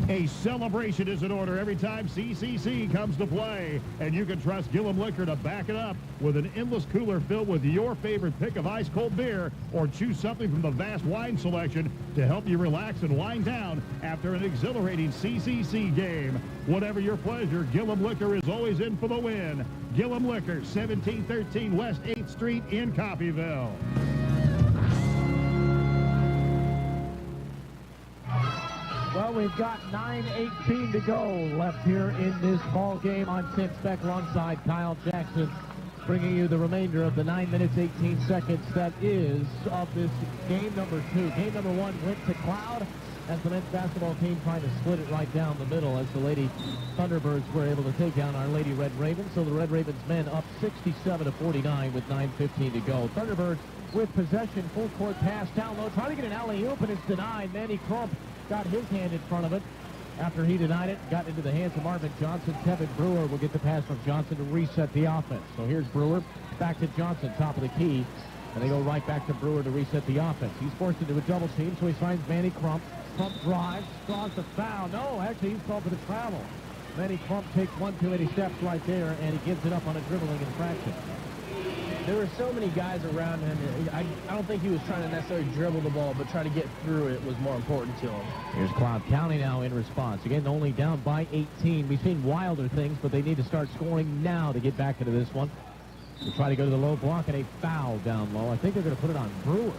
A celebration is in order every time CCC comes to play, and you can trust Gillum Liquor to back it up with an endless cooler filled with your favorite pick of ice-cold beer, or choose something from the vast wine selection to help you relax and wind down after an exhilarating CCC game. Whatever your pleasure, Gillum Liquor is always in for the win. Gillum Liquor, 1713 West 8th Street in Coffeyville. Well, we've got 9:18 to go left here in this ball game. I'm Tim Speck alongside Kyle Jackson, bringing you the remainder of the 9 minutes, 18 seconds that is of this game number 2. Game number 1 went to Cloud as the men's basketball team trying to split it right down the middle as the Lady Thunderbirds were able to take down our Lady Red Ravens. So the Red Ravens men up 67-49 with 9:15 to go. Thunderbirds with possession, full court pass down low, trying to get an alley-oop, and it's denied. Manny Crump got his hand in front of it. After he denied it, got into the hands of Marvin Johnson. Kevin Brewer will get the pass from Johnson to reset the offense. So here's Brewer, back to Johnson, top of the key. And they go right back to Brewer to reset the offense. He's forced into a double team, so he finds Manny Crump. Crump drives, draws the foul. No, actually, he's called for the travel. Manny Crump takes one too many steps right there, and he gives it up on a dribbling infraction. There were so many guys around him. I don't think he was trying to necessarily dribble the ball, but try to get through it was more important to him. Here's Cloud County now in response. Again, only down by 18. We've seen wilder things, but they need to start scoring now to get back into this one. They try to go to the low block, and a foul down low. I think they're going to put it on Brewer.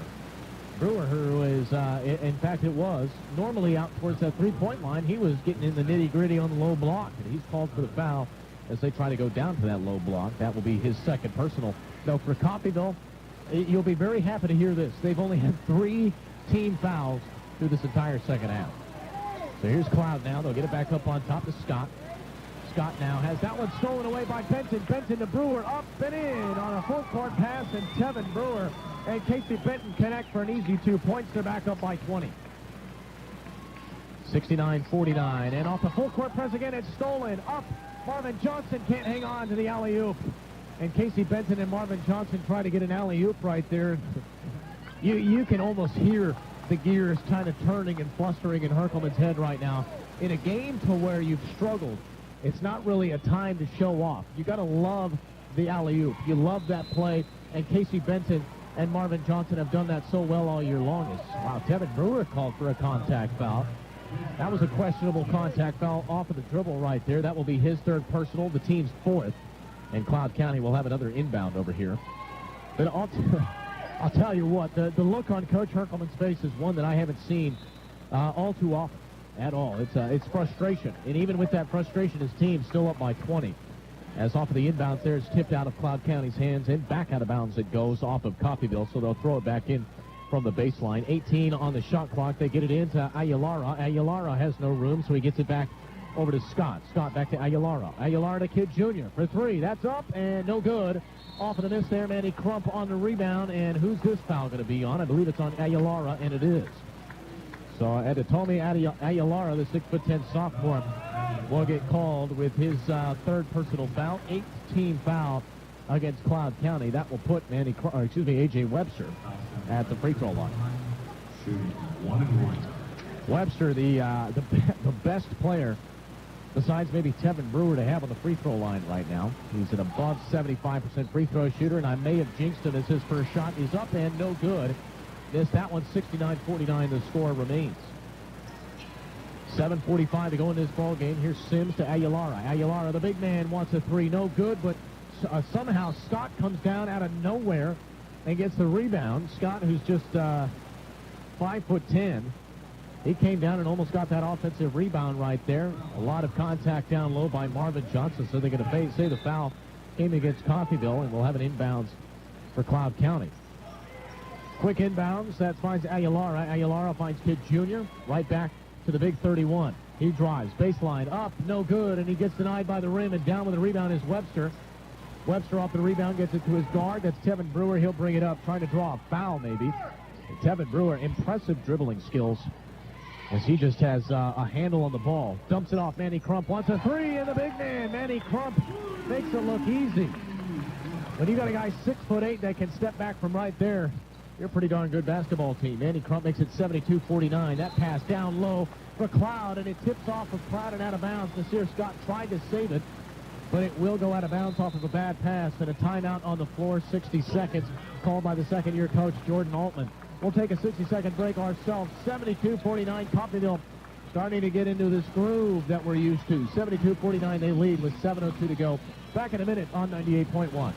Brewer, who is, in fact, it was normally out towards that three-point line. He was getting in the nitty-gritty on the low block, and he's called for the foul as they try to go down to that low block. That will be his second personal. Now, for Coffeyville, you'll be very happy to hear this. They've only had 3 team fouls through this entire second half. So here's Cloud now. They'll get it back up on top to Scott. Scott now has that one stolen away by Benton. Benton to Brewer, up and in on a full-court pass, and Tevin Brewer and Casey Benton connect for an easy 2 points. They're back up by 20. 69-49, and off the full-court press again, it's stolen. Up, Marvin Johnson can't hang on to the alley-oop. And Casey Benton and Marvin Johnson try to get an alley-oop right there. You can almost hear the gears kind of turning and flustering in Herkelman's head right now. In a game to where you've struggled, it's not really a time to show off. You got to love the alley-oop. You love that play, and Casey Benton and Marvin Johnson have done that so well all year long. Wow, Tevin Brewer called for a contact foul. That was a questionable contact foul off of the dribble right there. That will be his third personal, the team's fourth. And Cloud County will have another inbound over here. But I'll tell you what, the look on Coach Herkelman's face is one that I haven't seen all too often at all. It's frustration. And even with that frustration, his team's still up by 20. As off of the inbounds there, it's tipped out of Cloud County's hands, and back out of bounds it goes off of Coffeyville, so they'll throw it back in from the baseline. 18 on the shot clock. They get it into Aguilara. Aguilara has no room, so he gets it back over to Scott. Scott back to Aguilara. Aguilara to Kid Jr. for 3. That's up and no good. Off of the miss there, Manny Crump on the rebound. And who's this foul going to be on? I believe it's on Aguilara, and it is. So Adetomi Aguilara, the 6'10" sophomore, will get called with his third personal foul. 8th team foul against Cloud County. That will put A.J. Webster at the free throw line. Webster, the best player besides maybe Tevin Brewer to have on the free throw line right now. He's an above 75% free throw shooter, and I may have jinxed him as his first shot. He's up and no good. Missed that one. 69-49, the score remains. 7:45 to go in this ball game. Here's Sims to Aguilara. Aguilara, the big man, wants a 3. No good, but somehow Scott comes down out of nowhere and gets the rebound. Scott, who's just 5'10", he came down and almost got that offensive rebound right there. A lot of contact down low by Marvin Johnson, so they're going to say the foul came against Coffeyville, and we'll have an inbounds for Cloud County. Quick inbounds. That finds Aguilara. Aguilara finds Kid Jr. right back to the big 31. He drives. Baseline up. No good, and he gets denied by the rim, and down with the rebound is Webster. Webster off the rebound gets it to his guard. That's Tevin Brewer. He'll bring it up, trying to draw a foul maybe. And Tevin Brewer, impressive dribbling skills, as he just has a handle on the ball. Dumps it off. Manny Crump wants a 3, and the big man, Manny Crump, makes it look easy. When you got a guy 6'8" that can step back from right there, you're a pretty darn good basketball team. Manny Crump makes it 72-49. That pass down low for Cloud, and it tips off of Cloud and out of bounds. Nasir Scott tried to save it, but it will go out of bounds off of a bad pass, and a timeout on the floor, 60 seconds, called by the second-year coach, Jordan Altman. We'll take a 60-second break ourselves. 72-49, Coffeyville starting to get into this groove that we're used to. 72-49, they lead with 7:02 to go. Back in a minute on 98.1.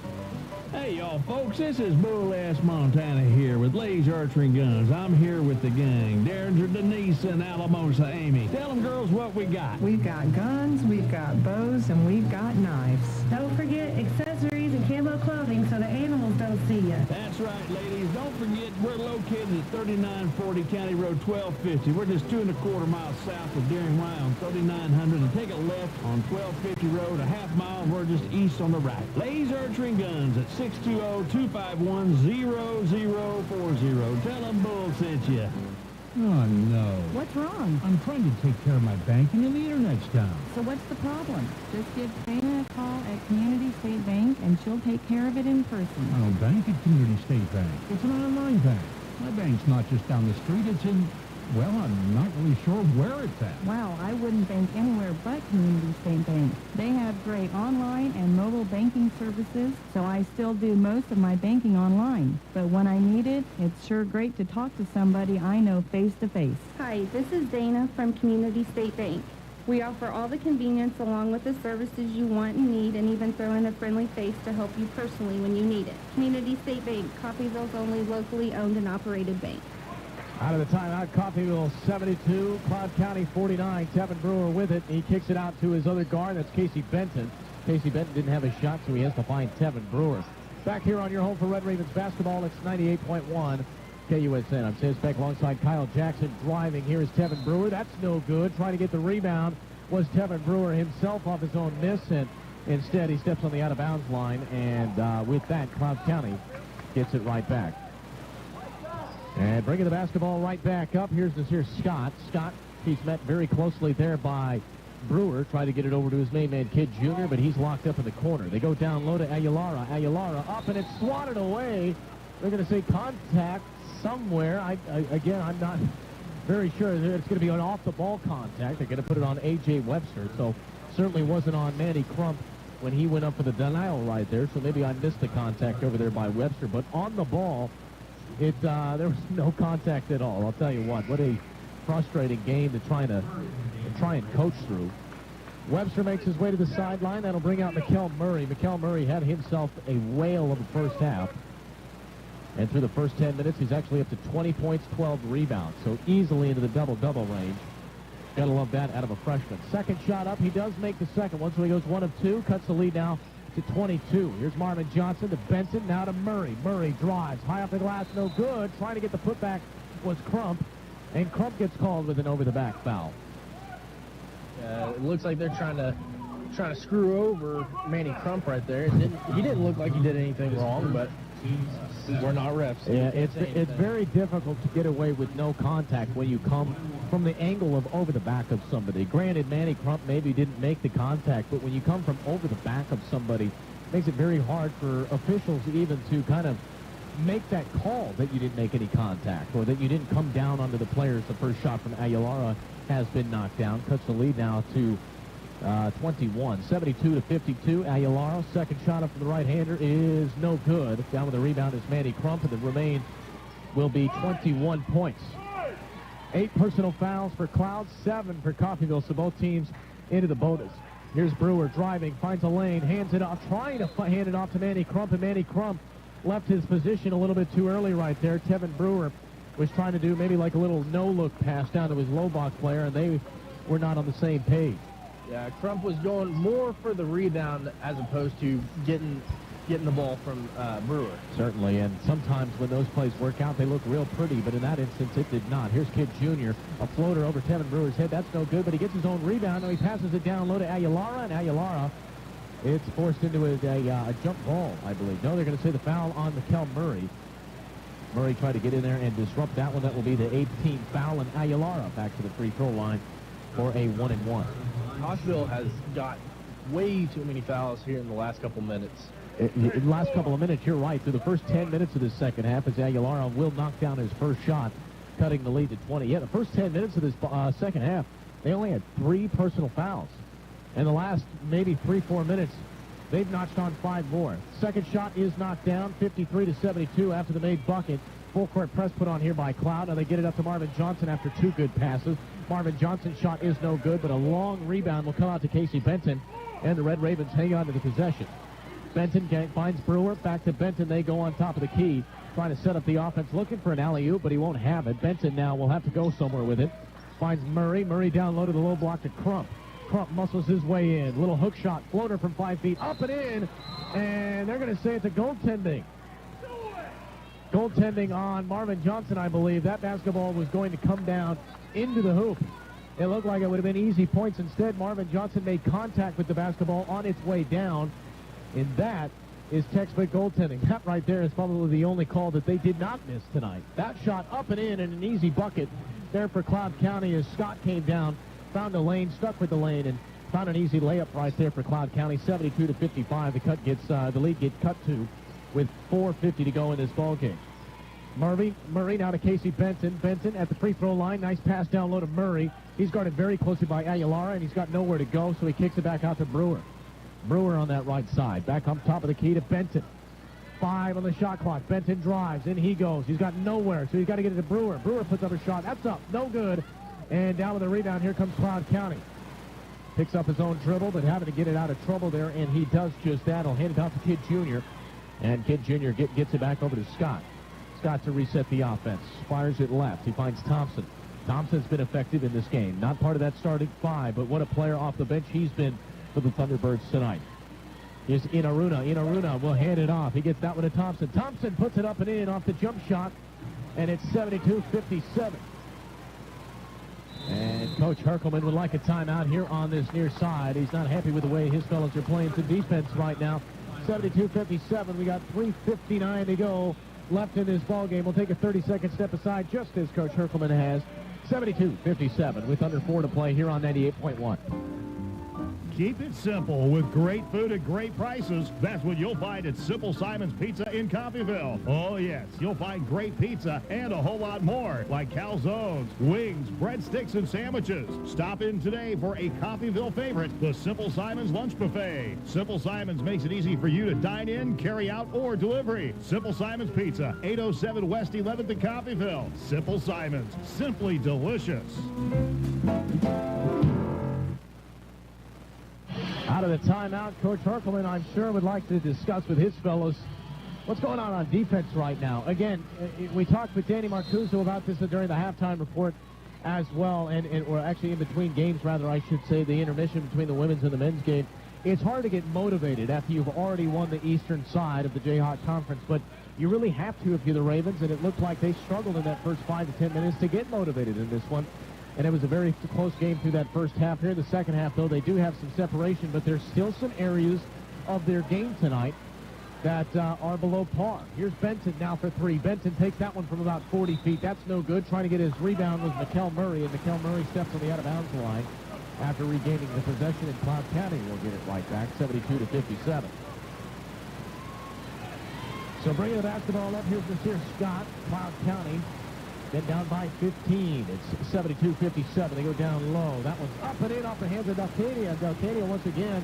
Hey, y'all, folks, this is Bull-Ass Montana here with Lay's Archery Guns. I'm here with the gang, Derringer, Denise, and Alamosa Amy. Tell them, girls, what we got. We've got guns, we've got bows, and we've got knives. Don't forget accessories and camo clothing so the animals don't see you. That's right, ladies. Don't forget we're located at 3940 County Road 1250. We're just 2¼ miles south of Deering Y on 3900, and take a left on 1250 Road, a half mile, and we're just east on the right. Lay's Archery Guns at 620-251-0040. Tell them Bull sent you. Oh, no. What's wrong? I'm trying to take care of my banking and the internet's down. So what's the problem? Just give Dana a call at Community State Bank and she'll take care of it in person. I don't bank at Community State Bank. It's an online bank. My bank's not just down the street, it's in, well, I'm not really sure where it's at. Wow, I wouldn't bank anywhere but Community State Bank. They have great online and mobile banking services, so I still do most of my banking online. But when I need it, it's sure great to talk to somebody I know face to face. Hi, this is Dana from Community State Bank. We offer all the convenience along with the services you want and need, and even throw in a friendly face to help you personally when you need it. Community State Bank, Coffeyville's only locally owned and operated bank. Out of the timeout, Coffeyville 72, Cloud County 49. Tevin Brewer with it. He kicks it out to his other guard. That's Casey Benton. Casey Benton didn't have a shot, so he has to find Tevin Brewer. Back here on your home for Red Ravens basketball, it's 98.1 KUSN. I'm Sam Speck alongside Kyle Jackson driving. Here is Tevin Brewer. That's no good. Trying to get the rebound was Tevin Brewer himself off his own miss, and instead he steps on the out-of-bounds line, and with that, Cloud County gets it right back. And bringing the basketball right back up, here's Scott. Scott, he's met very closely there by Brewer. Tried to get it over to his main man, Kid Jr., but he's locked up in the corner. They go down low to Aguilara. Aguilara up, and it's swatted away. They're going to say contact somewhere. Again, I'm not very sure. It's going to be an off-the-ball contact. They're going to put it on A.J. Webster, so certainly wasn't on Manny Crump when he went up for the denial right there, so maybe I missed the contact over there by Webster. But on the ball, there was no contact at all. I'll tell you what a frustrating game to try and coach through. Webster makes his way to the sideline. That'll bring out Mikkel Murray. Mikkel Murray had himself a whale of the first half. And through the first 10 minutes, he's actually up to 20 points, 12 rebounds. So easily into the double-double range. Gotta love that out of a freshman. Second shot up. He does make the second one, so he goes 1 of 2. Cuts the lead now to 22. Here's Marvin Johnson to Benson, now to Murray. Murray drives. High off the glass, no good. Trying to get the putback was Crump. And Crump gets called with an over-the-back foul. It looks like they're trying to screw over Manny Crump right there. He didn't look like he did anything wrong, but we're not refs. Yeah, it's very difficult to get away with no contact when you come from the angle of over the back of somebody. Granted, Manny Crump maybe didn't make the contact, but when you come from over the back of somebody, it makes it very hard for officials even to kind of make that call that you didn't make any contact or that you didn't come down onto the players. The first shot from Aguilara has been knocked down. Cuts the lead now to 21, 72 to 52. Aguilara, second shot up from the right-hander is no good. Down with the rebound is Manny Crump, and the remain will be 21 points. 8 personal fouls for Cloud, 7 for Coffeyville, so both teams into the bonus. Here's Brewer driving, finds a lane, hands it off, trying to hand it off to Manny Crump, and Manny Crump left his position a little bit too early right there. Tevin Brewer was trying to do maybe like a little no-look pass down to his low block player, and they were not on the same page. Yeah, Crump was going more for the rebound as opposed to getting the ball from Brewer. Certainly, and sometimes when those plays work out, they look real pretty, but in that instance, it did not. Here's Kid Jr., a floater over Tevin Brewer's head. That's no good, but he gets his own rebound, and he passes it down low to Aguilara, and Aguilara, it's forced into a jump ball, I believe. No, they're going to say the foul on Mikkel Murray. Murray tried to get in there and disrupt that one. That will be the 18th foul, and Aguilara back to the free throw line for a 1-and-1. Coffeyville has got way too many fouls here in the last couple minutes. In the last couple of minutes, you're right. Through the first 10 minutes of this second half, as Aguilara will knock down his first shot, cutting the lead to 20. Yeah, the first 10 minutes of this second half, they only had 3 personal fouls. In the last maybe 3-4 minutes, they've notched on 5 more. Second shot is knocked down, 53 to 72 after the made bucket. Full court press put on here by Cloud. Now they get it up to Marvin Johnson after 2 good passes. Marvin Johnson's shot is no good, but a long rebound will come out to Casey Benton, and the Red Ravens hang on to the possession. Benton finds Brewer, back to Benton. They go on top of the key, trying to set up the offense, looking for an alley-oop, but he won't have it. Benton now will have to go somewhere with it. Finds Murray. Murray down low to the low block to Crump. Crump muscles his way in. Little hook shot, floater from 5 feet, up and in, and they're going to say it's a goaltending. Goaltending on Marvin Johnson, I believe. That basketball was going to come down into the hoop. It looked like it would have been easy points. Instead, Marvin Johnson made contact with the basketball on its way down. And that is textbook goaltending. That right there is probably the only call that they did not miss tonight. That shot up and in and an easy bucket there for Cloud County as Scott came down, found a lane, stuck with the lane, and found an easy layup right there for Cloud County. 72-55. The lead gets cut to with 4:50 to go in this ball game. Murray now to Casey Benton. Benton at the free throw line. Nice pass down low to Murray. He's guarded very closely by Aguilar, and he's got nowhere to go, so he kicks it back out to Brewer. Brewer on that right side. Back on top of the key to Benton. 5 on the shot clock. Benton drives. In he goes. He's got nowhere, so he's got to get it to Brewer. Brewer puts up a shot. That's up. No good. And down with the rebound. Here comes Cloud County. Picks up his own dribble, but having to get it out of trouble there, and he does just that. He'll hand it off to Kid Jr., and Kid Jr. gets it back over to Scott. Scott to reset the offense. Fires it left. He finds Thompson. Thompson's been effective in this game. Not part of that starting 5, but what a player off the bench he's been for the Thunderbirds tonight. Here's Inaruna. Inaruna will hand it off. He gets that one to Thompson. Thompson puts it up and in off the jump shot, and it's 72-57. And Coach Herkelman would like a timeout here on this near side. He's not happy with the way his fellows are playing some defense right now. 72-57. We got 3:59 to go left in this ball game. We'll take a 30-second step aside, just as Coach Herkelman has. 72-57 with under 4 to play here on 98.1. Keep it simple with great food at great prices. That's what you'll find at Simple Simon's Pizza in Coffeyville. Oh, yes, you'll find great pizza and a whole lot more, like calzones, wings, breadsticks, and sandwiches. Stop in today for a Coffeyville favorite, the Simple Simon's Lunch Buffet. Simple Simon's makes it easy for you to dine in, carry out, or delivery. Simple Simon's Pizza, 807 West 11th in Coffeyville. Simple Simon's, simply delicious. Out of the timeout, Coach Herkelman, I'm sure, would like to discuss with his fellows what's going on defense right now. Again, we talked with Danny Marcuzzo about this during the halftime report as well, or actually in between games, rather, I should say, the intermission between the women's and the men's game. It's hard to get motivated after you've already won the eastern side of the Jayhawk Conference, but you really have to if you're the Ravens, and it looked like they struggled in that first 5 to 10 minutes to get motivated in this one. And it was a very close game through that first half. Here in the second half, though, they do have some separation, but there's still some areas of their game tonight that are below par. Here's Benton now for 3. Benton takes that one from about 40 feet. That's no good. Trying to get his rebound was Mikkel Murray, and Mikkel Murray steps on the out-of-bounds line after regaining the possession, and Cloud County will get it right back, 72-57. So bringing the basketball up, here's Mr. Scott, Cloud County. Then down by 15. It's 72-57. They go down low. That one's up and in off the hands of Delcadia. Delcadia once again,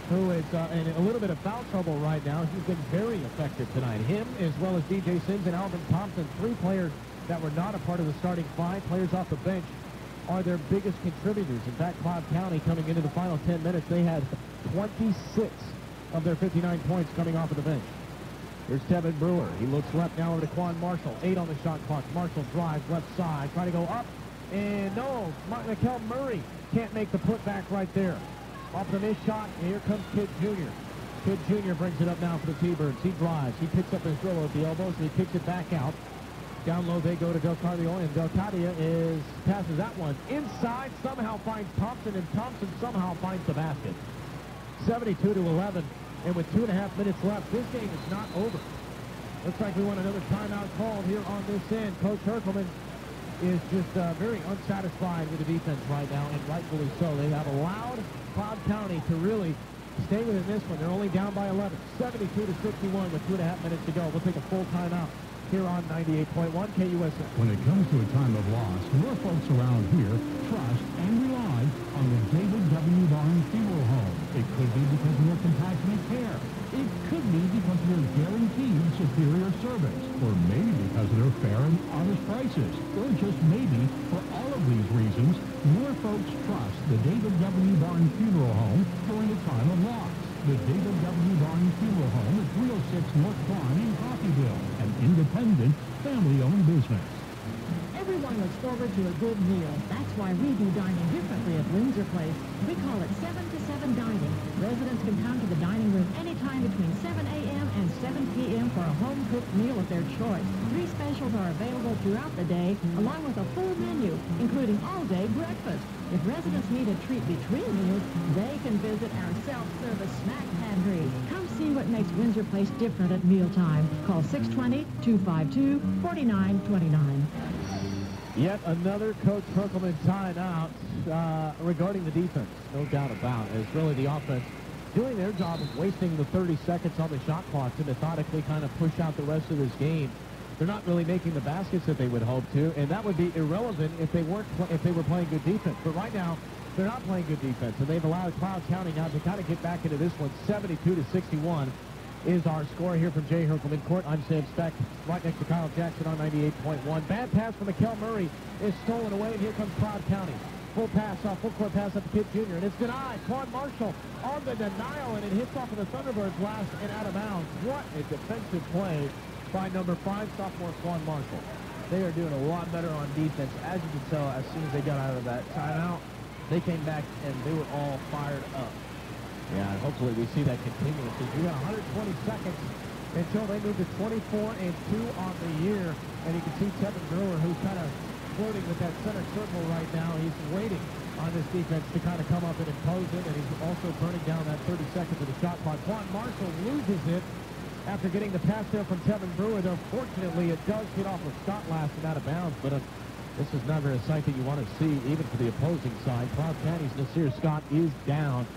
who is in a little bit of foul trouble right now. He's been very effective tonight. Him, as well as DJ Sims and Alvin Thompson, 3 players that were not a part of the starting 5. Players off the bench are their biggest contributors. In fact, Cloud County coming into the final 10 minutes, they had 26 of their 59 points coming off of the bench. Here's Tevin Brewer. He looks left now over to Quan Marshall. 8 on the shot clock. Marshall drives left side. Trying to go up. And no, Mikkel Murray can't make the putback right there. Off the missed shot, and here comes Kid Jr. Kid Jr. brings it up now for the T-Birds. He drives. He picks up his dribble at the elbows, and he kicks it back out. Down low they go to Delcadia, and Delcadia passes that one inside, somehow finds Thompson, and Thompson somehow finds the basket. 72-11. And with 2.5 minutes left, this game is not over. Looks like we want another timeout called here on this end. Coach Herkelman is just very unsatisfied with the defense right now, and rightfully so. They have allowed Cloud County to really stay within this one. They're only down by 11. 72-61 with 2.5 minutes to go. We'll take a full timeout here on 98.1 KUSN. When it comes to a time of loss, more folks around here trust and rely on the David W. Barnes Funeral Home. It could be because of their compassionate care. It could be because of their guaranteed superior service. Or maybe because of their fair and honest prices. Or just maybe, for all of these reasons, more folks trust the David W. Barnes Funeral Home during a time of loss. The David W. Barnes Funeral Home is 306 North Lawn in Coffeyville, an independent, family-owned business. Everyone looks forward to a good meal. That's why we do dining differently at Windsor Place. We call it 7 to 7 dining. Residents can come to the dining room anytime between 7 a.m. and 7 p.m. for a home-cooked meal of their choice. 3 specials are available throughout the day, along with a full menu, including all-day breakfast. If residents need a treat between meals, they can visit our self-service snack pantry. Come see what makes Windsor Place different at mealtime. Call 620-252-4929. Yet another Coach Herkelman timeout regarding the defense. No doubt about it. It's really the offense doing their job of wasting the 30 seconds on the shot clock to methodically kind of push out the rest of this game. They're not really making the baskets that they would hope to, and that would be irrelevant if they were playing good defense. But right now, they're not playing good defense, and they've allowed Cloud County now to kind of get back into this one. 72-61 is our score here from Jay Herkelman Court. I'm Sam Speck, right next to Kyle Jackson on 98.1. Bad pass from Mikkel Murray is stolen away, and here comes Cloud County. Full court pass up to Kidd Jr., and it's denied. Quan Marshall on the denial, and it hits off of the Thunderbirds last and out of bounds. What a defensive play by number 5 sophomore Quan Marshall. They are doing a lot better on defense. As you can tell, as soon as they got out of that timeout, they came back and they were all fired up. Yeah, and hopefully we see that continue. Because we got 120 seconds until they move to 24-2 on the year. And you can see Tevin Brewer, who's kind of flirting with that center circle right now. He's waiting on this defense to kind of come up and impose it. And he's also burning down that 30 seconds of the shot clock. Quan Marshall loses it after getting the pass there from Tevin Brewer. Though fortunately it does get off of Scott last and out of bounds. But this is never a sight that you want to see, even for the opposing side. Cloud County's Nasir Scott is down.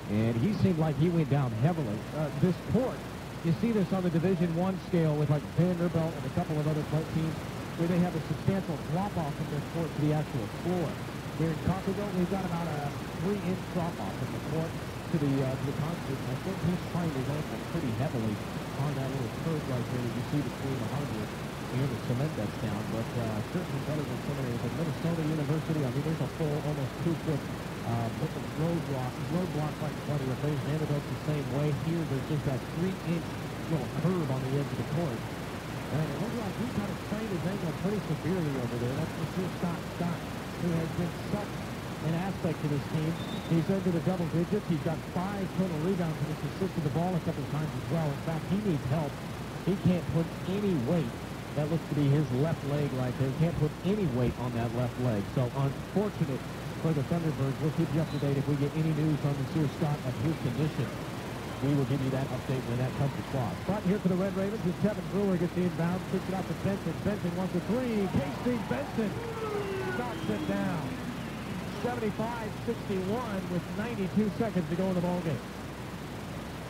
And he seemed like he went down heavily. This court, you see this on the Division I scale with like Vanderbilt and a couple of other teams where they have a substantial drop-off from their court to the actual floor. Here in Coffeyville, we've got about a 3-inch drop-off from the court to the concrete. I think he's trying to ankle pretty heavily on that little curve right there that you see between the hardwood and the cement that's down. But certainly better than some areas at Minnesota University. I mean, there's a full, almost 2-foot roadblock right in front of your face. Vanderbilt's the same way. Here, there's just that 3-inch little curve on the edge of the court. And it looks like he kind of sprained his ankle pretty severely over there. That's Mr. Scott, who has been such an aspect to this team. He's into the double digits. He's got 5 total rebounds and he's assisted the ball a couple of times as well. In fact, he needs help. He can't put any weight. That looks to be his left leg right there. He can't put any weight on that left leg. So unfortunate for the Thunderbirds. We'll keep you up to date if we get any news on Nasir Scott of his condition. We will give you that update when that comes across. But here for the Red Ravens is Tevin Brewer gets the inbound, kicks it out to Benson. Benson wants a 3. Casey Benson knocks it down. 75-61 with 92 seconds to go in the ballgame.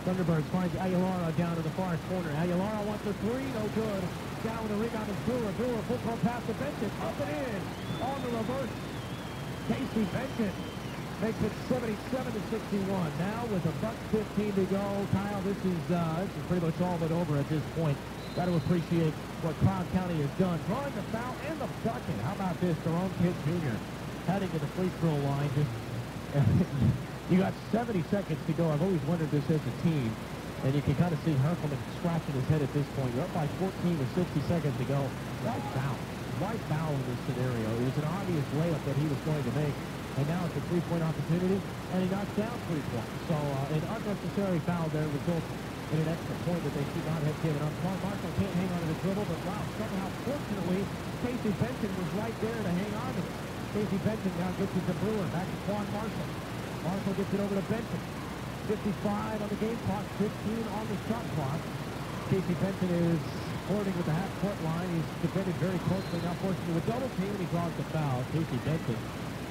Thunderbirds finds Aguilara down in the far corner. Aguilara wants a 3, no good. Down with the rebound is Brewer. Brewer full court pass to Benson. Up and in on the reverse. Casey Benson makes it 77-61. Now with a $1:15 to go, Kyle, this is pretty much all but over at this point. Got to appreciate what Cloud County has done. Drawing the foul and the bucket. How about this? Jerome Kidd Jr. heading to the free throw line. You got 70 seconds to go. I've always wondered this as a team. And you can kind of see Herkelman scratching his head at this point. You're up by 14 with 60 seconds to go. Right foul. Right foul in this scenario. It was an obvious layup that he was going to make. And now it's a 3-point opportunity, and he knocks down 3 points. So an unnecessary foul there results in an extra point that they should not have given up. Quan Marshall can't hang on to the dribble, but wow, somehow, fortunately, Casey Benson was right there to hang on to it. Casey Benson now gets it to Brewer, back to Quan Marshall. Marshall gets it over to Benson. 55 on the game clock, 15 on the shot clock. Casey Benson is flirting with the half-court line. He's defended very closely, now forced into a double team, and he draws the foul. Casey Benson,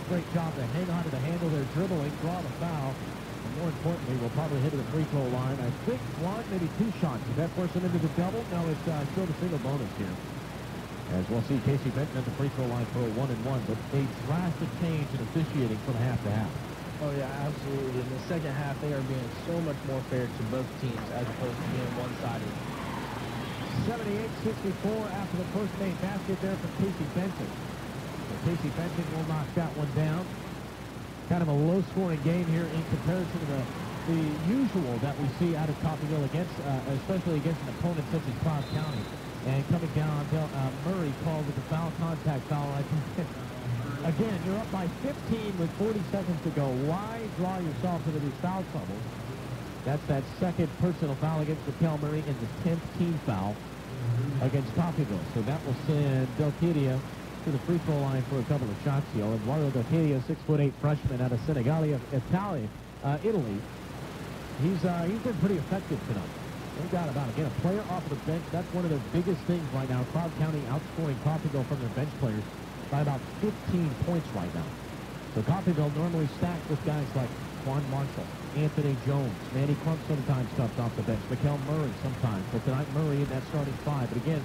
great job to hang on to the handle there, dribbling, draw the foul. And more importantly, we'll probably hit to the free throw line. I think one, maybe 2 shots. Did that force him into the double? No, it's still the single bonus here. As we'll see Casey Benson at the free throw line for a 1-1, but a drastic change in officiating from half to half. Oh, yeah, absolutely. In the second half, they are being so much more fair to both teams as opposed to being one-sided. 78-64 after the first made basket there from Casey Benson. So Casey Benson will knock that one down. Kind of a low-scoring game here in comparison to the usual that we see out of Coffeyville against, especially against an opponent such as Cloud County. And coming down, Murray called with the foul, contact foul. Again, you're up by 15 with 40 seconds to go. Why draw yourself into these foul troubles? That's that second personal foul against Raquel Murray and the 10th team foul against Coffeyville. So that will send Delcadia to the free throw line for a couple of shots here. Eduardo Delcadia, 6'8" freshman out of Senigallia, Italy. He's been pretty effective tonight. No doubt about it. Again, a player off of the bench, that's one of their biggest things right now. Cobb County outscoring Coffeyville from their bench players by about 15 points right now. So Coffeyville normally stacked with guys like Juan Marshall, Anthony Jones, Manny Crump sometimes comes off the bench, Raquel Murray sometimes, but tonight Murray in that starting five. But again,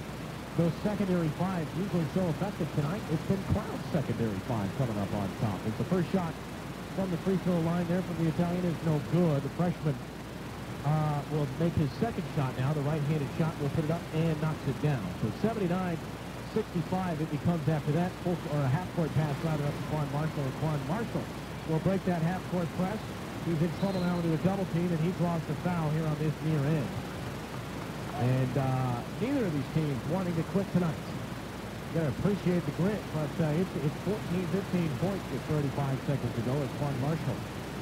those secondary fives usually so effective tonight. It's been Cloud's secondary five coming up on top. It's the first shot from the free throw line there from the Italian is no good. The freshman will make his second shot now. The right-handed shot will put it up and knocks it down. So 79-65 it becomes after that. A half-court pass rather up to Quan Marshall. And Quan Marshall will break that half-court press. He's in trouble now into a double team, and he draws the foul here on this near end. And neither of these teams wanting to quit tonight. You got to appreciate the grit, but it's 14-15 points with 35 seconds to go. It's Quan Marshall.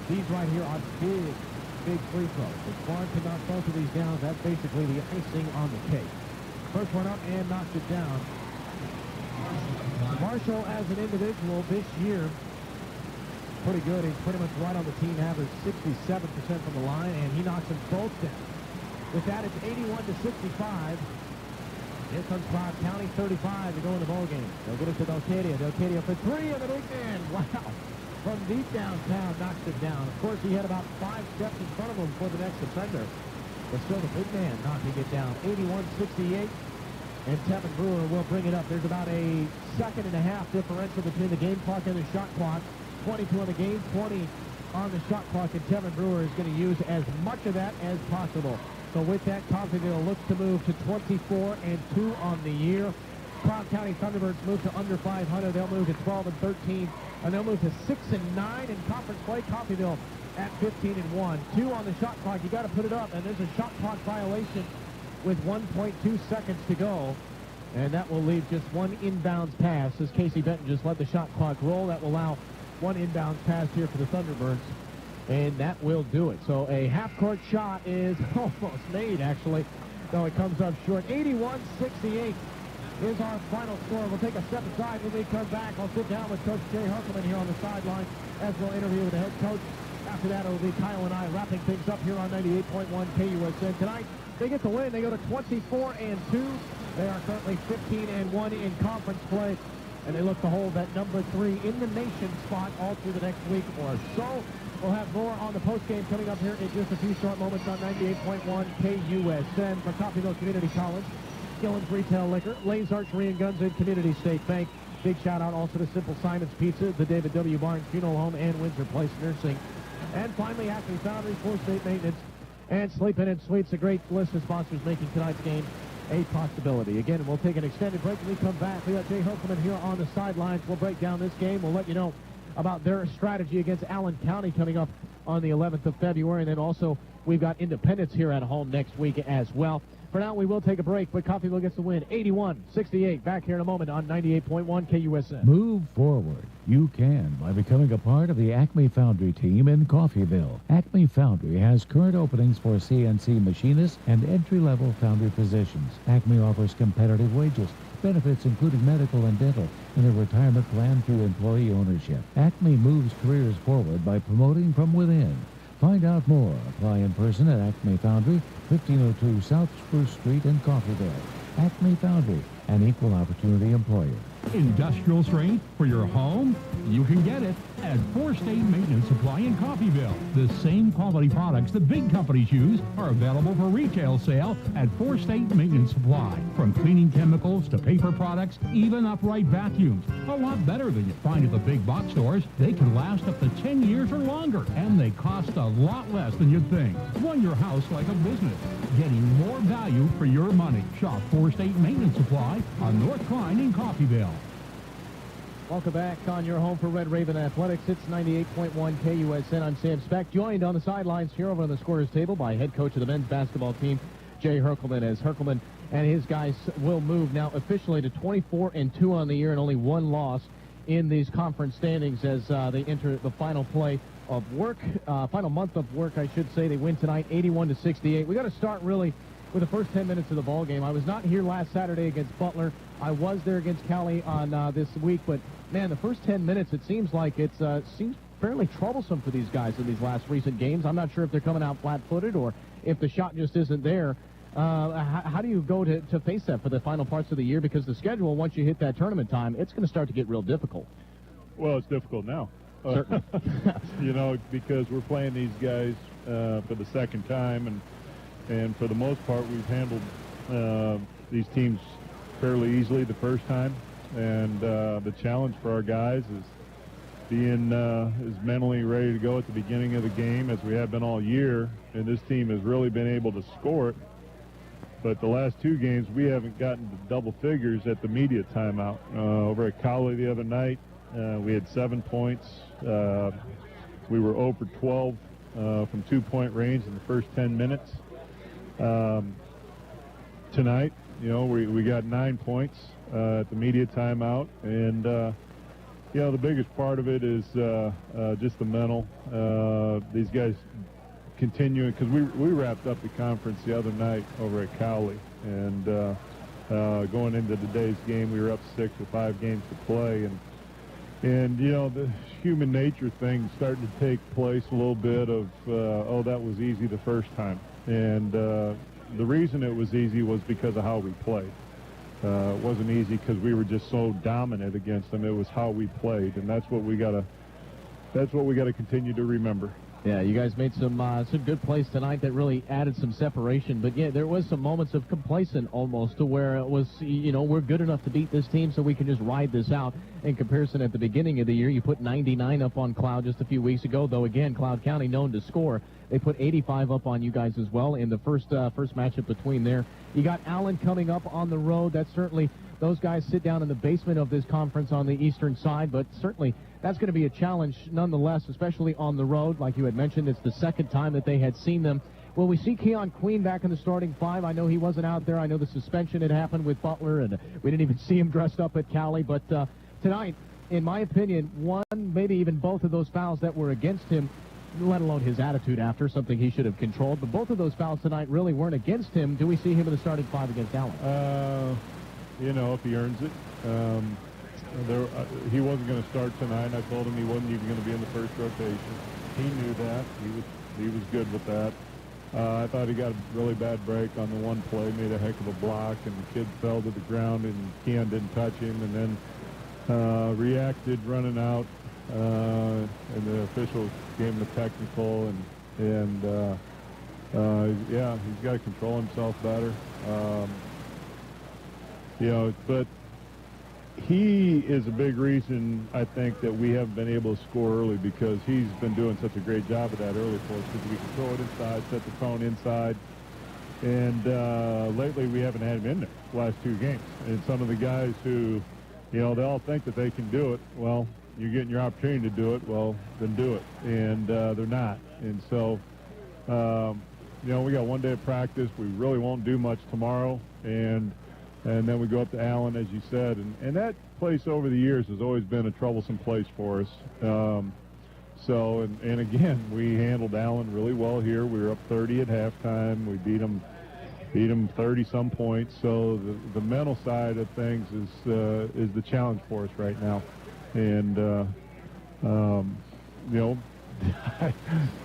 These right here are big free throws. If Quan can knock both of these down, that's basically the icing on the cake. First one up and knocks it down. Marshall, as an individual this year, pretty good. He's pretty much right on the team average, 67% from the line, and he knocks them both down. With that, it's 81-65. Here comes Cobb County, 35 to go in the ball game. They'll get it to Delcadia. Delcadia for three on the big man. Wow. From deep downtown, knocks it down. Of course, he had about 5 steps in front of him for the next defender. But still the big man knocking it down. 81-68. And Tevin Brewer will bring it up. There's about a second and a half differential between the game clock and the shot clock. 22 on the game, 20 on the shot clock, and Tevin Brewer is going to use as much of that as possible. So with that, Coffeyville looks to move to 24-2 on the year. Cobb County Thunderbirds move to under 500. They'll move to 12-13, and they'll move to 6-9 in conference play. Coffeyville at 15-1. 2 on the shot clock. You got to put it up, and there's a shot clock violation with 1.2 seconds to go. And that will leave just one inbounds pass as Casey Benton just let the shot clock roll. That will allow one inbounds pass here for the Thunderbirds, and that will do it. So a half-court shot is almost made, actually, though it comes up short. 81-68 is our final score. We'll take a step aside when we come back. I'll sit down with Coach Jay Herkelman here on the sideline as we'll interview with the head coach. After that, it'll be Kyle and I wrapping things up here on 98.1 KUSN. Tonight, they get the win. They go to 24-2. They are currently 15-1 in conference play, and they look to hold that number 3 in the nation spot all through the next week or so. We'll have more on the postgame coming up here in just a few short moments on 98.1 KUSN. For Coffeyville Community College, Gillen's Retail Liquor, Lane's Archery and Guns, and Community State Bank. Big shout-out also to Simple Simon's Pizza, the David W. Barnes Funeral Home, and Windsor Place Nursing. And finally, Acme Foundry, 4-State Maintenance, and Sleep-In and Suites, a great list of sponsors making tonight's game a possibility. Again, we'll take an extended break when we come back. We got Jay Herkelman here on the sidelines. We'll break down this game. We'll let you know about their strategy against Allen County coming up on the 11th of February. And then also, we've got Independence here at home next week as well. For now, we will take a break, but Coffeyville gets the win, 81-68. Back here in a moment on 98.1 KUSN. Move forward. You can by becoming a part of the Acme Foundry team in Coffeyville. Acme Foundry has current openings for CNC machinists and entry-level foundry positions. Acme offers competitive wages, benefits including medical and dental, and a retirement plan through employee ownership. Acme moves careers forward by promoting from within. Find out more. Apply in person at Acme Foundry, 1502 South Spruce Street in Coffeyville. Acme Foundry, an equal opportunity employer. Industrial strength for your home? You can get it at 4-State Maintenance Supply in Coffeyville. The same quality products the big companies use are available for retail sale at 4-State Maintenance Supply. From cleaning chemicals to paper products, even upright vacuums. A lot better than you find at the big box stores. They can last up to 10 years or longer, and they cost a lot less than you'd think. Run your house like a business, getting more value for your money. Shop 4-State Maintenance Supply on North Klein in Coffeyville. Welcome back on your home for Red Raven Athletics. It's 98.1 KUSN. I'm Sam Speck, joined on the sidelines here over on the scorer's table by head coach of the men's basketball team, Jay Herkelman, as Herkelman and his guys will move now officially to 24-2 on the year and only one loss in these conference standings as they enter the final play of work, final month of work, I should say. They win tonight 81-68. We got to start really with the first 10 minutes of the ball game. I was not here last Saturday against Butler. I was there against Cali on this week, but man, the first 10 minutes, it seems like it seems fairly troublesome for these guys in these last recent games. I'm not sure if they're coming out flat-footed or if the shot just isn't there. How do you go to face that for the final parts of the year? Because the schedule, once you hit that tournament time, it's going to start to get real difficult. Well, it's difficult now. Certainly. You know, because we're playing these guys for the second time, and for the most part, we've handled these teams fairly easily the first time. And the challenge for our guys is being as mentally ready to go at the beginning of the game as we have been all year. And this team has really been able to score it. But the last two games, we haven't gotten to double figures at the media timeout. Over at Cali the other night, we had 7 points. We were 0 for 12 from two-point range in the first 10 minutes. Tonight, you know, we got 9 points at the media timeout. And, you know, the biggest part of it is just the mental. These guys continuing, because we wrapped up the conference the other night over at Cowley, and going into today's game, we were up 6 with 5 games to play, and you know, the human nature thing starting to take place a little bit of oh, that was easy the first time, and the reason it was easy was because of how we played. It wasn't easy because we were just so dominant against them. It was how we played, and that's what we gotta continue to remember. Yeah, you guys made some good plays tonight that really added some separation. But, yeah, there was some moments of complacent almost to where it was, you know, we're good enough to beat this team so we can just ride this out. In comparison, at the beginning of the year, you put 99 up on Cloud just a few weeks ago, though, again, Cloud County known to score. They put 85 up on you guys as well in the first matchup between there. You got Allen coming up on the road. That's certainly, those guys sit down in the basement of this conference on the eastern side, but certainly that's going to be a challenge nonetheless, especially on the road. Like you had mentioned, it's the second time that they had seen them. Will we see Keon Queen back in the starting 5? I know he wasn't out there. I know the suspension had happened with Butler, and we didn't even see him dressed up at Cali. But tonight, in my opinion, one, maybe even both of those fouls that were against him, let alone his attitude after, something he should have controlled. But both of those fouls tonight really weren't against him. Do we see him in the starting 5 against Allen? You know, if he earns it. He wasn't going to start tonight. I told him he wasn't even going to be in the first rotation. He knew that. He was good with that. I thought he got a really bad break on the one play, made a heck of a block, and the kid fell to the ground, and Keon didn't touch him, and then reacted running out, and the officials gave him a technical, and yeah, he's got to control himself better. You know, but he is a big reason, I think, that we haven't been able to score early, because he's been doing such a great job of that early for us, because we can throw it inside, set the tone inside, and lately we haven't had him in there the last 2 games. And some of the guys who, you know, they all think that they can do it. Well, you're getting your opportunity to do it, well, then do it. And they're not. And so, you know, we got one day of practice. We really won't do much tomorrow, and then we go up to Allen, as you said, and that place over the years has always been a troublesome place for us. So, and again, we handled Allen really well here. We were up 30 at halftime. We beat them 30-some points. So the mental side of things is the challenge for us right now. And you know,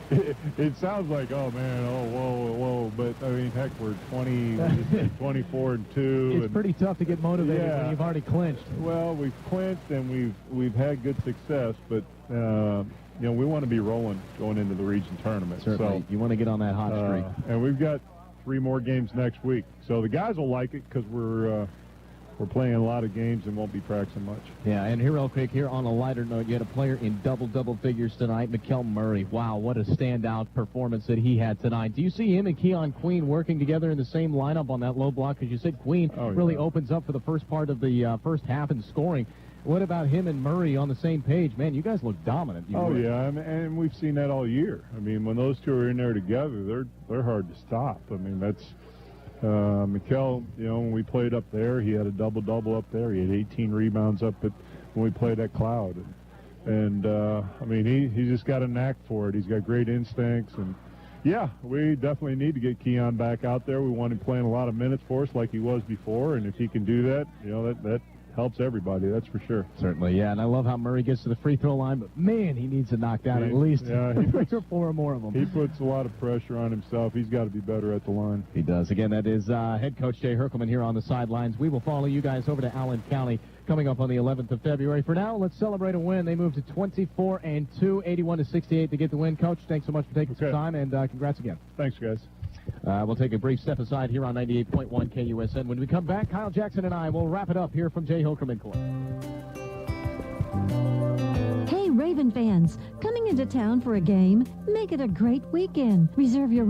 it sounds like, oh man, oh whoa, but I mean, heck, we're 24-2. It's pretty tough to get motivated when you've already clinched. Well, we've clinched and we've had good success, but you know, we want to be rolling going into the region tournament. Certainly, so you want to get on that hot streak. And we've got 3 more games next week, so the guys will like it, because we're playing a lot of games and won't be practicing much. Yeah, and here real quick, here on a lighter note, you had a player in double figures tonight, Mikkel Murray. Wow, what a standout performance that he had tonight. Do you see him and Keon Queen working together in the same lineup on that low block? Because you said Queen really opens up for the first part of the first half in scoring. What about him and Murray on the same page? Man, you guys look dominant. Yeah, and we've seen that all year. I mean, when those two are in there together, they're hard to stop. I mean, that's Mikel, when we played up there, he had a double-double up there. He had 18 rebounds up when we played at Cloud. And, he's just got a knack for it. He's got great instincts. And, yeah, we definitely need to get Keon back out there. We want him playing a lot of minutes for us like he was before. And if he can do that, that helps everybody, that's for sure. Certainly, yeah. And I love how Murray gets to the free throw line, but, man, he needs to knock down at least 3 or 4 more of them. He puts a lot of pressure on himself. He's got to be better at the line. He does. Again, that is head coach Jay Herkelman here on the sidelines. We will follow you guys over to Allen County coming up on the 11th of February. For now, let's celebrate a win. They moved to 24-2, 81-68 to get the win. Coach, thanks so much for taking some time, and congrats again. Thanks, guys. We'll take a brief step aside here on 98.1 KUSN. When we come back, Kyle Jackson and I will wrap it up here from Jay Hilkerman Court. Hey, Raven fans, coming into town for a game? Make it a great weekend. Reserve your